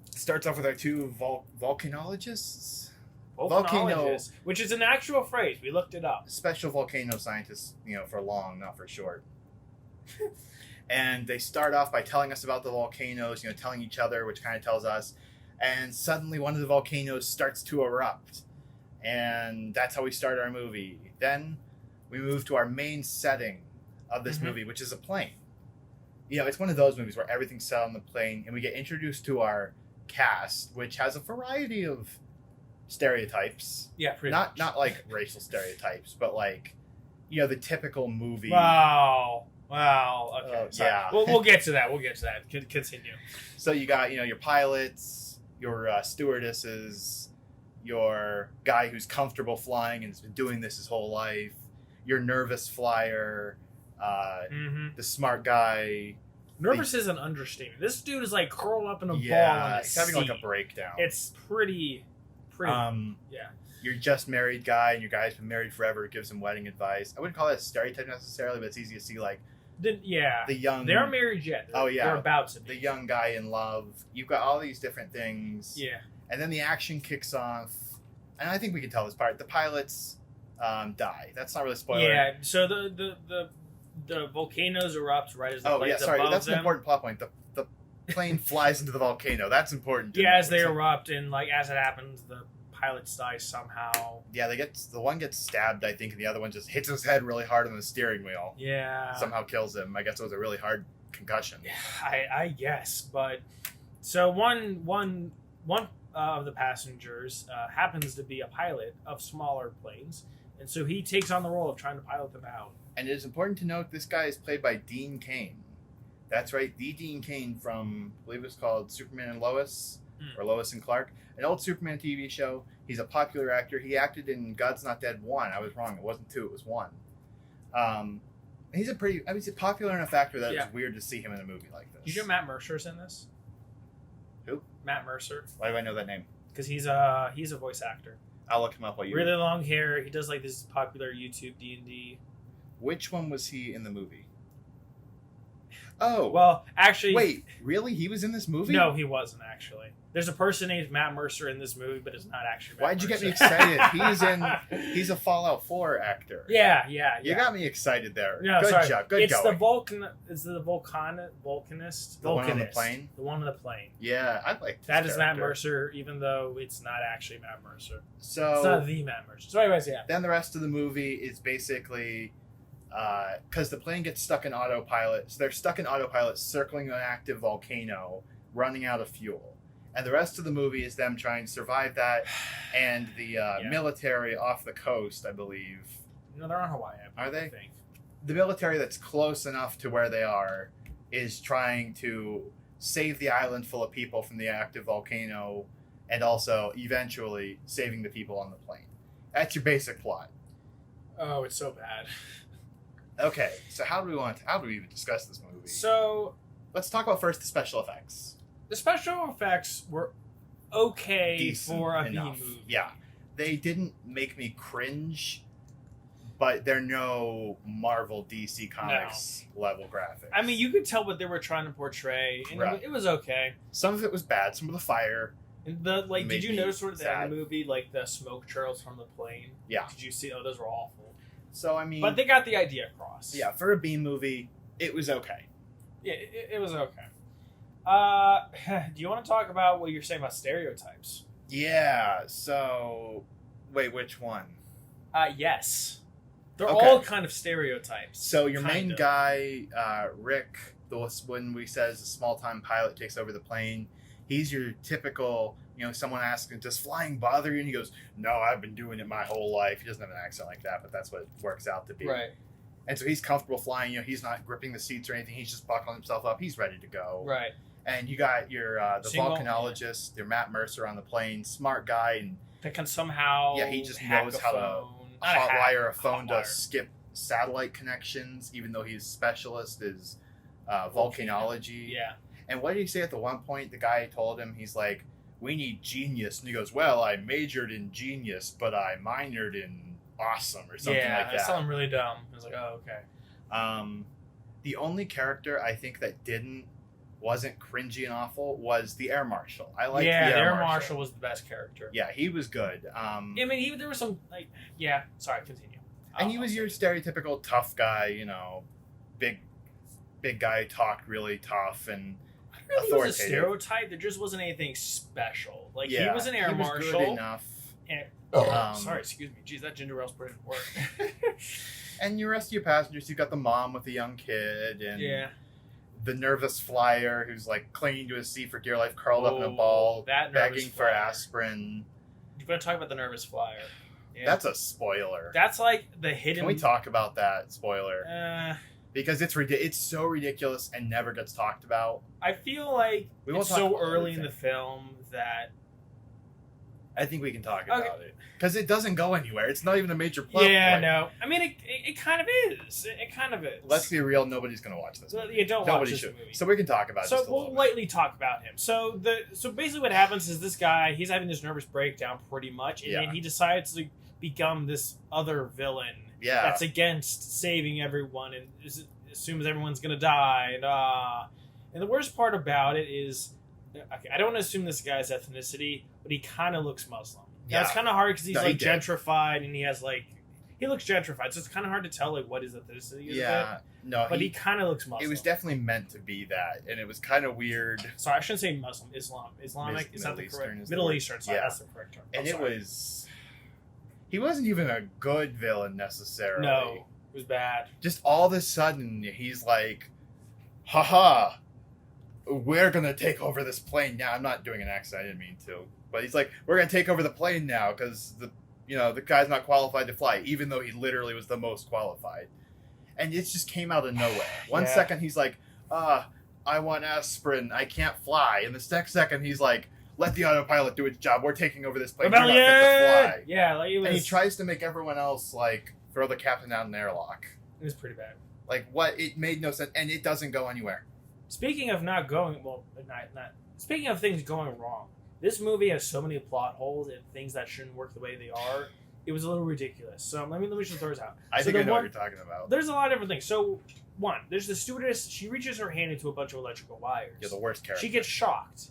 it starts off with our two volcanologists. Volcanologist, which is an actual phrase. We looked it up. Special volcano scientists, for long, not for short. And they start off by telling us about the volcanoes, telling each other, which kind of tells us. And suddenly one of the volcanoes starts to erupt. And that's how we start our movie. Then we move to our main setting of this movie, which is a plane. It's one of those movies where everything's set on the plane, and we get introduced to our cast, which has a variety of stereotypes. Yeah, pretty not much. like racial stereotypes, but like the typical movie. Wow. Okay. Yeah. We'll get to that. Continue. So you got your pilots, your stewardesses, your guy who's comfortable flying and has been doing this his whole life, your nervous flyer, the smart guy. Nervous is an understatement. This dude is like curled up in a ball in the he's having seat. like a breakdown. It's pretty. Yeah. Your just married guy, and your guy's been married forever, gives him wedding advice. I wouldn't call that a stereotype necessarily, but it's easy to see The young. They aren't married yet. They're about to be. The young guy in love. You've got all these different things. Yeah. And then the action kicks off, and I think we can tell this part. The pilots die. That's not really spoiler. Yeah. So the volcanoes erupt right as the plane's above That's them. an important plot point. The plane flies into the volcano. That's important. Yeah, as they erupt, and like as it happens, the pilots die somehow. Yeah, the one gets stabbed, I think, and the other one just hits his head really hard on the steering wheel. Yeah. Somehow kills him. I guess it was a really hard concussion. I guess, but so one of the passengers happens to be a pilot of smaller planes, and so he takes on the role of trying to pilot them out. And it is important to note this guy is played by Dean Cain. That's right, the Dean Cain from, I believe it's called Superman and Lois, or Lois and Clark, an old Superman TV show. He's a popular actor. He acted in God's Not Dead 1. I was wrong. It wasn't 2, it was 1. He's he's a popular enough actor that it's weird to see him in a movie like this. You know Matt Mercer's in this? Who? Matt Mercer. Why do I know that name? Because he's a voice actor. I'll look him up while you... Really long hair. He does like this popular YouTube D&D. Which one was he in the movie? Oh. Well, actually... Wait, really? He was in this movie? No, he wasn't, actually. There's a person named Matt Mercer in this movie, but it's not actually Matt Why'd you Mercer. get me excited? He's a Fallout 4 actor. Yeah. You got me excited there. No, Good sorry. job. Good it's going. It's the Volcanist. The one on the plane? The one on the plane. Yeah, I like this That is Matt character. Mercer, even though it's not actually Matt Mercer. So It's not the Matt Mercer. So anyways, yeah. then the rest of the movie is basically... because the plane gets stuck in autopilot. So they're stuck in autopilot circling an active volcano, running out of fuel. And the rest of the movie is them trying to survive that, and the military off the coast, I believe. No, they're on Hawaii. Are they? I think. The military that's close enough to where they are is trying to save the island full of people from the active volcano, and also eventually saving the people on the plane. That's your basic plot. Oh, it's so bad. Okay, so how do we even discuss this movie? So Let's talk about first the special effects. the special effects were okay Decent for a enough. B movie. Yeah. They didn't make me cringe, but they're no Marvel DC Comics level graphics. I mean, you could tell what they were trying to portray, and Right. it was okay. Some of it was bad. Some of the fire. And did Made you me notice sort of the end sad. of the movie, like the smoke trails from the plane? Yeah. Did you see? Oh, those were awful. So, I mean... But they got the idea across. yeah, for a B movie, it was okay. Yeah, it was okay. Do you want to talk about what you're saying about stereotypes? Yeah, so... Wait, which one? Yes. They're Okay. all kind of stereotypes. So your kind main of. guy, Rick, when we says a small-time pilot takes over the plane, he's your typical, someone asks him, does flying bother you? And he goes, no, I've been doing it my whole life. He doesn't have an accent like that, but that's what it works out to be. Right. And so he's comfortable flying. He's not gripping the seats or anything. He's just buckling himself up. He's ready to go. Right. And you got your the Single- volcanologist, your Matt Mercer on the plane, smart guy, and That can somehow. he just hack knows a how to phone. Not hack, hotwire a phone to hotwire. skip satellite connections, even though his specialist is volcanology. Yeah. And what did he say at the one point? The guy told him, he's like, we need genius. And he goes, well, I majored in genius, but I minored in awesome or something like that. something really dumb. I was like, oh, okay. The only character I think that wasn't cringy and awful was the air marshal. I liked the air marshal was the best character. Yeah, he was good. I mean, there was some sorry, continue. And he was your stereotypical tough guy, you know, big guy, talked really tough and really authoritative. Was a stereotype. There just wasn't anything special. Like he was an air he was marshal. Good enough. And, sorry, excuse me. Jeez, that ginger ale's put in work. And your rest of your passengers, you've got the mom with the young kid, and the nervous flyer who's like clinging to his seat for dear life, curled up in a ball, begging for aspirin. You're gonna talk about the nervous flyer. Yeah. That's a spoiler. That's like the hidden. Can we talk about that spoiler? Because it's so ridiculous and never gets talked about. I feel like it's so early in the film that I think we can talk about it because it doesn't go anywhere. It's not even a major plot. Yeah, no. I mean, it kind of is. It kind of is. Let's be real. Nobody's going to watch this. So, yeah, don't watch this movie. So we can talk about it. So we'll lightly talk about him. So basically, what happens is this guy, he's having this nervous breakdown, pretty much, and then he decides to become this other villain. Yeah. That's against saving everyone and assumes everyone's going to die. And the worst part about it is, okay, I don't want to assume this guy's ethnicity, but he kind of looks Muslim. Yeah. It's kind of hard because he's gentrified and he looks gentrified, so it's kind of hard to tell like what his ethnicity is. Yeah, no, but he kind of looks Muslim. It was definitely meant to be that, and it was kind of weird. Sorry, I shouldn't say Muslim. Islamic is that the correct? Middle Eastern. Sorry, that's the correct term. And he wasn't even a good villain necessarily. No, it was bad. Just all of a sudden, he's like, haha, we're going to take over this plane now. I'm not doing an accent. I didn't mean to. But he's like, we're going to take over the plane now because the guy's not qualified to fly, even though he literally was the most qualified. And it just came out of nowhere. One second, he's like, I want aspirin. I can't fly. And the next second, he's like, let the autopilot do its job. We're taking over this plane. You're not fit to fly. Yeah, like and he tries to make everyone else like throw the captain out in an airlock. It was pretty bad. Like what? It made no sense, and it doesn't go anywhere. Speaking of not speaking of things going wrong, this movie has so many plot holes and things that shouldn't work the way they are. It was a little ridiculous. So let me just throw this out. I think I know what you're talking about. There's a lot of different things. So one, there's the stewardess. She reaches her hand into a bunch of electrical wires. Yeah, the worst character. She gets shocked.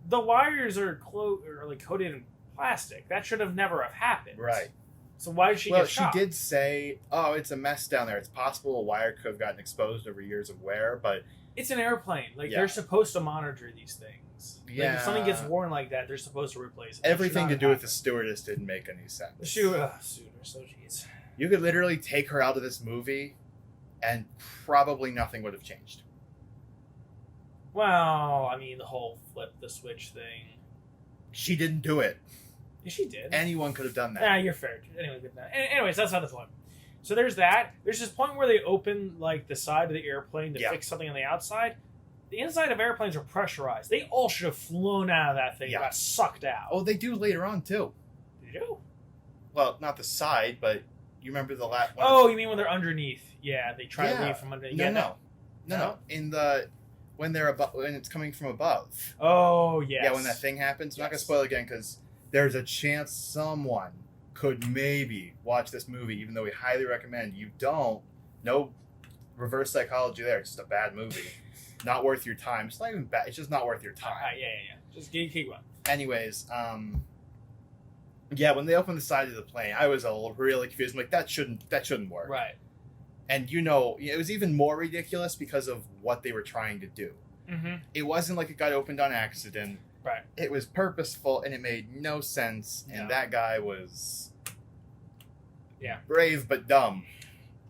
The wires are coated in plastic. That should have never have happened. Right. So why did she get shocked? She did say, "Oh, it's a mess down there. It's possible a wire could have gotten exposed over years of wear, but it's an airplane. They're supposed to monitor these things. Yeah. If something gets worn like that, they're supposed to replace it. Everything to do with the stewardess didn't make any sense. The stewardess, so jeez. You could literally take her out of this movie, and probably nothing would have changed. Well, I mean, the whole flip the switch thing. She didn't do it. Yeah, she did. Anyone could have done that. Yeah, you're fair. Anyways, that's not the point. So there's that. There's this point where they open the side of the airplane to fix something on the outside. The inside of airplanes are pressurized. They all should have flown out of that thing and got sucked out. Oh, they do later on too. They do? Well, not the side, but you remember the last one? Oh, you mean when they're underneath? Yeah, they try to leave from underneath. No. When they're when it's coming from above. Oh, yes. Yeah, when that thing happens. I'm not going to spoil it again because there's a chance someone could maybe watch this movie, even though we highly recommend you don't. No reverse psychology there. It's just a bad movie. Not worth your time. It's not even bad. It's just not worth your time. Yeah. Just keep going. Anyways, when they opened the side of the plane, I was really confused. I'm like, that shouldn't work. Right. And it was even more ridiculous because of what they were trying to do. Mm-hmm. It wasn't like it got opened on accident. Right. It was purposeful, and it made no sense. And that guy was brave but dumb.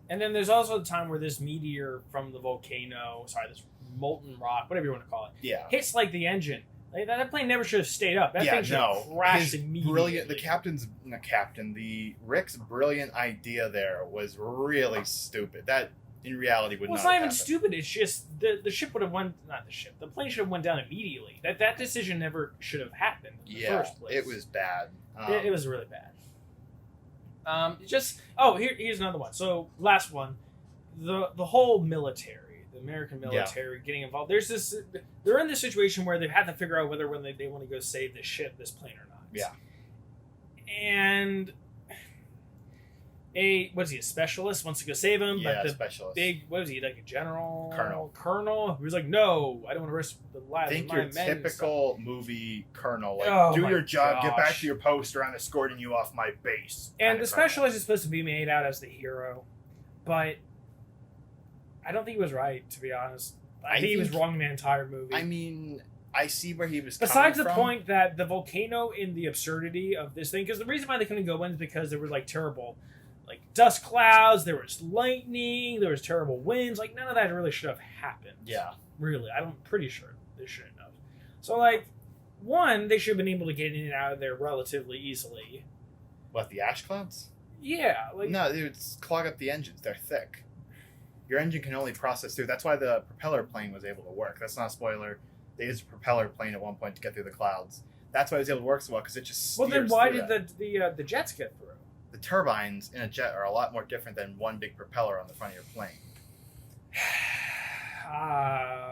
And then there's also the time where this meteor from the volcano, this molten rock, whatever you want to call it, hits the engine. That plane never should have stayed up. That thing should have crashed immediately. Rick's brilliant idea there was really stupid. That in reality would not. It's not even stupid. It's just the ship would have the plane should have went down immediately. That decision never should have happened in the first place. It was bad. It was really bad. Here's another one. So last one, the whole military. The American military getting involved. They're in this situation where they have to figure out whether they want to go save this plane or not. Yeah. And a specialist, wants to go save him, Yeah, but the specialist. big, what is he, like a general? Colonel. Colonel? Who's like, no, I don't want to risk the lives Think of my your men. and typical movie colonel, like, Oh do my your job, get back gosh. to your post, or I'm escorting you off my base. And kinda the colonel. specialist is supposed to be made out as the hero, but I don't think he was right, to be honest. I think he was think- wrong in the entire movie. I mean, I see where he was Besides the coming from. point that the volcano in the absurdity of this thing, because the reason why they couldn't go in is because there were like terrible, like dust clouds, there was lightning, there was terrible winds. Like none of that really should have happened. Yeah. Really, I'm pretty sure they shouldn't have. So like, one, they should have been able to get in and out of there relatively easily. What, the ash clouds? Yeah, like No, dude, it's clog up the engines. They're thick. Your engine can only process through. That's why the propeller plane was able to work. That's not a spoiler. They used a propeller plane at one point to get through the clouds. That's why it was able to work so well, because it just well, then steers why through did that. the jets get through? The turbines in a jet are a lot more different than one big propeller on the front of your plane.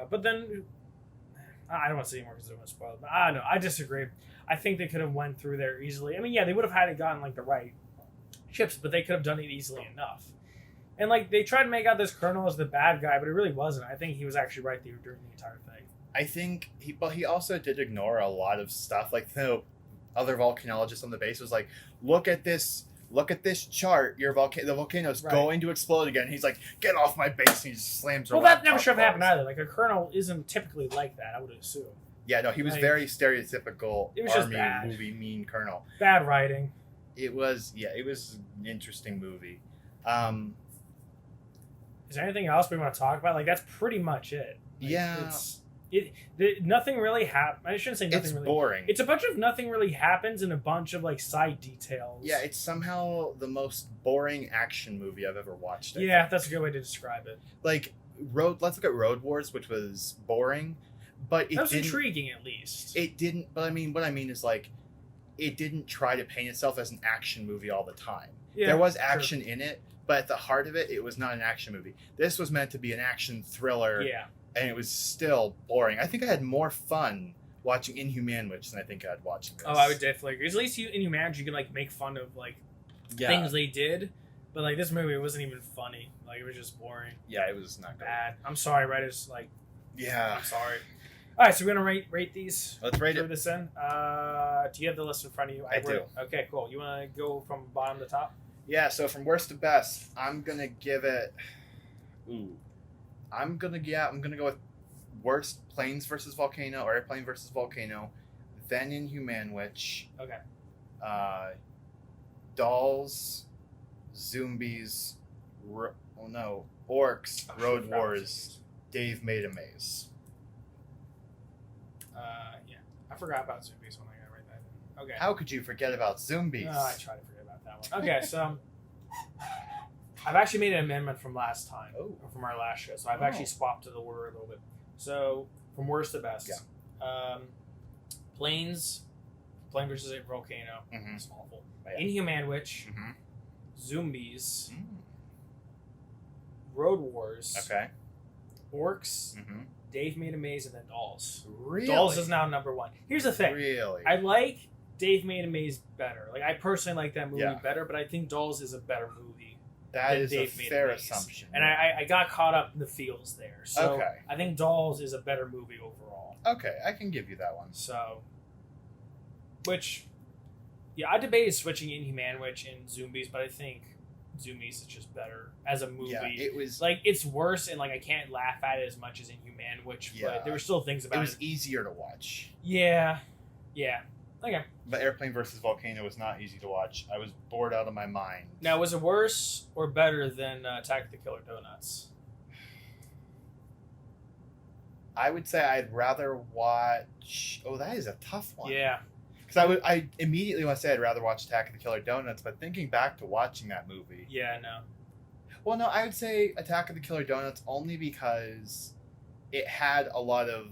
But then I don't want to say anymore because I don't want to spoil it. But I don't know. I disagree. I think they could have went through there easily. I mean, yeah, they would have had it gotten like the right ships, but they could have done it easily enough. And like they tried to make out this colonel as the bad guy, but it really wasn't. I think he was actually right there during the entire thing. I think he also did ignore a lot of stuff. Like the other volcanologist on the base was like, look at this chart. The volcano's Right. going to explode again. He's like, get off my base, and he just slams. her Well, that never laptop should have happened closed. either. Like a colonel isn't typically like that. I would assume. Yeah, no, he was Like, very stereotypical it was just army bad. movie mean colonel. Bad writing. It was an interesting movie. Is there anything else we want to talk about? Like that's pretty much it. Like, Yeah. nothing really happened. I shouldn't say nothing It's really. boring. It's a bunch of nothing really happens and a bunch of like side details. Yeah, it's somehow the most boring action movie I've ever watched. I Yeah, think. that's a good way to describe it. Like let's look at Road Wars, which was boring, but it That was didn't. intriguing, at least. It didn't. But I mean, what I mean is like, it didn't try to paint itself as an action movie all the time. Yeah, There was true. action in it, but at the heart of it, it was not an action movie. This was meant to be an action thriller, Yeah, and it was still boring. I think I had more fun watching Inhumanwich than I think I had watching this. oh, I would definitely agree. 'Cause at least in Humanity, you can like make fun of like yeah. things they did, but like this movie wasn't even funny. Like it was just boring, Yeah, it was not good. bad. I'm sorry, writers. Like Yeah. I'm sorry. All right, so we're gonna rate these. Let's rate Throw it. this in. Do you have the list in front of you? I do. Okay, cool. You want to go from bottom to top? Yeah, so from worst to best, I'm gonna give it. Ooh, I'm gonna go with worst planes versus volcano or airplane versus volcano, then Inhumanwich, Okay. dolls, zombies, orcs, road wars. Dave made a maze. Yeah, I forgot about zombies when I gotta write that in. Okay. How could you forget about zombies? No, I tried to forget about that one. Okay, so I've actually made an amendment from last time, Oh. or from our last show. So I've Oh. actually swapped to the order a little bit. So from worst to best, planes, plane versus a volcano, Mhm. it's awful. Yeah. Inhumanwich, Mm-hmm. zombies, road wars, Okay. orcs, Mm-hmm. Dave made a maze, and then dolls. Really? Dolls is now number one. Here's the thing. Really. I like Dave Made a Maze better. Like I personally like that movie Yeah. better, but I think Dolls is a better movie. That than is Dave a Made a fair Maze. assumption. And I got caught up in the feels there. So Okay. I think Dolls is a better movie overall. Okay, I can give you that one. So, which, yeah, I debated switching Inhumanwich and Zombies, but I think Zombies is just better as a movie. Yeah, it was. Like it's worse, and like I can't laugh at it as much as Inhumanwich, Yeah. but there were still things about It it. was easier to watch. Yeah, okay. But Airplane versus Volcano was not easy to watch. I was bored out of my mind. Now, was it worse or better than Attack of the Killer Donuts? I would say I'd rather watch. Oh, that is a tough one. Yeah. Because I immediately want to say I'd rather watch Attack of the Killer Donuts, but thinking back to watching that movie. Yeah, no. Well, no, I would say Attack of the Killer Donuts only because it had a lot of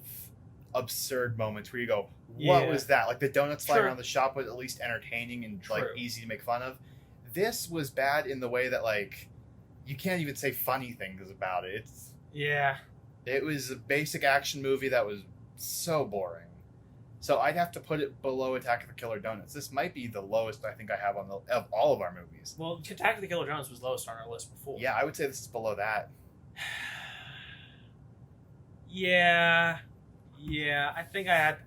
absurd moments where you go, what Yeah. was that? Like the donuts flying True. around the shop was at least entertaining and like True. easy to make fun of. This was bad in the way that like you can't even say funny things about it. Yeah. It was a basic action movie that was so boring. So I'd have to put it below Attack of the Killer Donuts. This might be the lowest I think I have of all of our movies. Well, Attack of the Killer Drones was lowest on our list before. Yeah, I would say this is below that. Yeah. I think I'd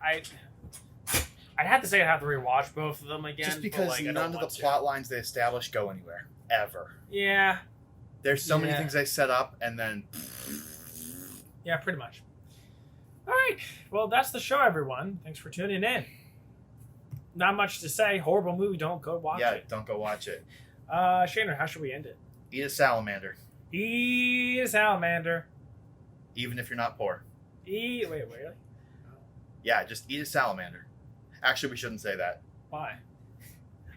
have to say I'd have to rewatch both of them again. Just because but, none of the plot lines they establish go anywhere. Ever. Yeah. There's so many things they set up and then... Yeah, pretty much. All right. Well, that's the show, everyone. Thanks for tuning in. Not much to say. Horrible movie. Don't go watch it. Yeah, don't go watch it. Shaner, how should we end it? Eat a salamander. Eat a salamander. Even if you're not poor. Wait, really? Yeah, just eat a salamander. Actually, we shouldn't say that. Why?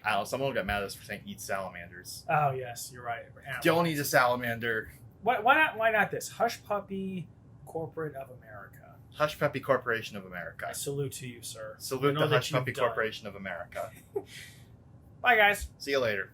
I don't know. Someone will get mad at us for saying eat salamanders. Oh, yes. You're right. Don't eat a salamander. Why not this? Hush Puppy Corporate of America. Hush Puppy Corporation of America. I salute to you, sir. Salute the Hush Puppy Corporation of America. Bye, guys. See you later.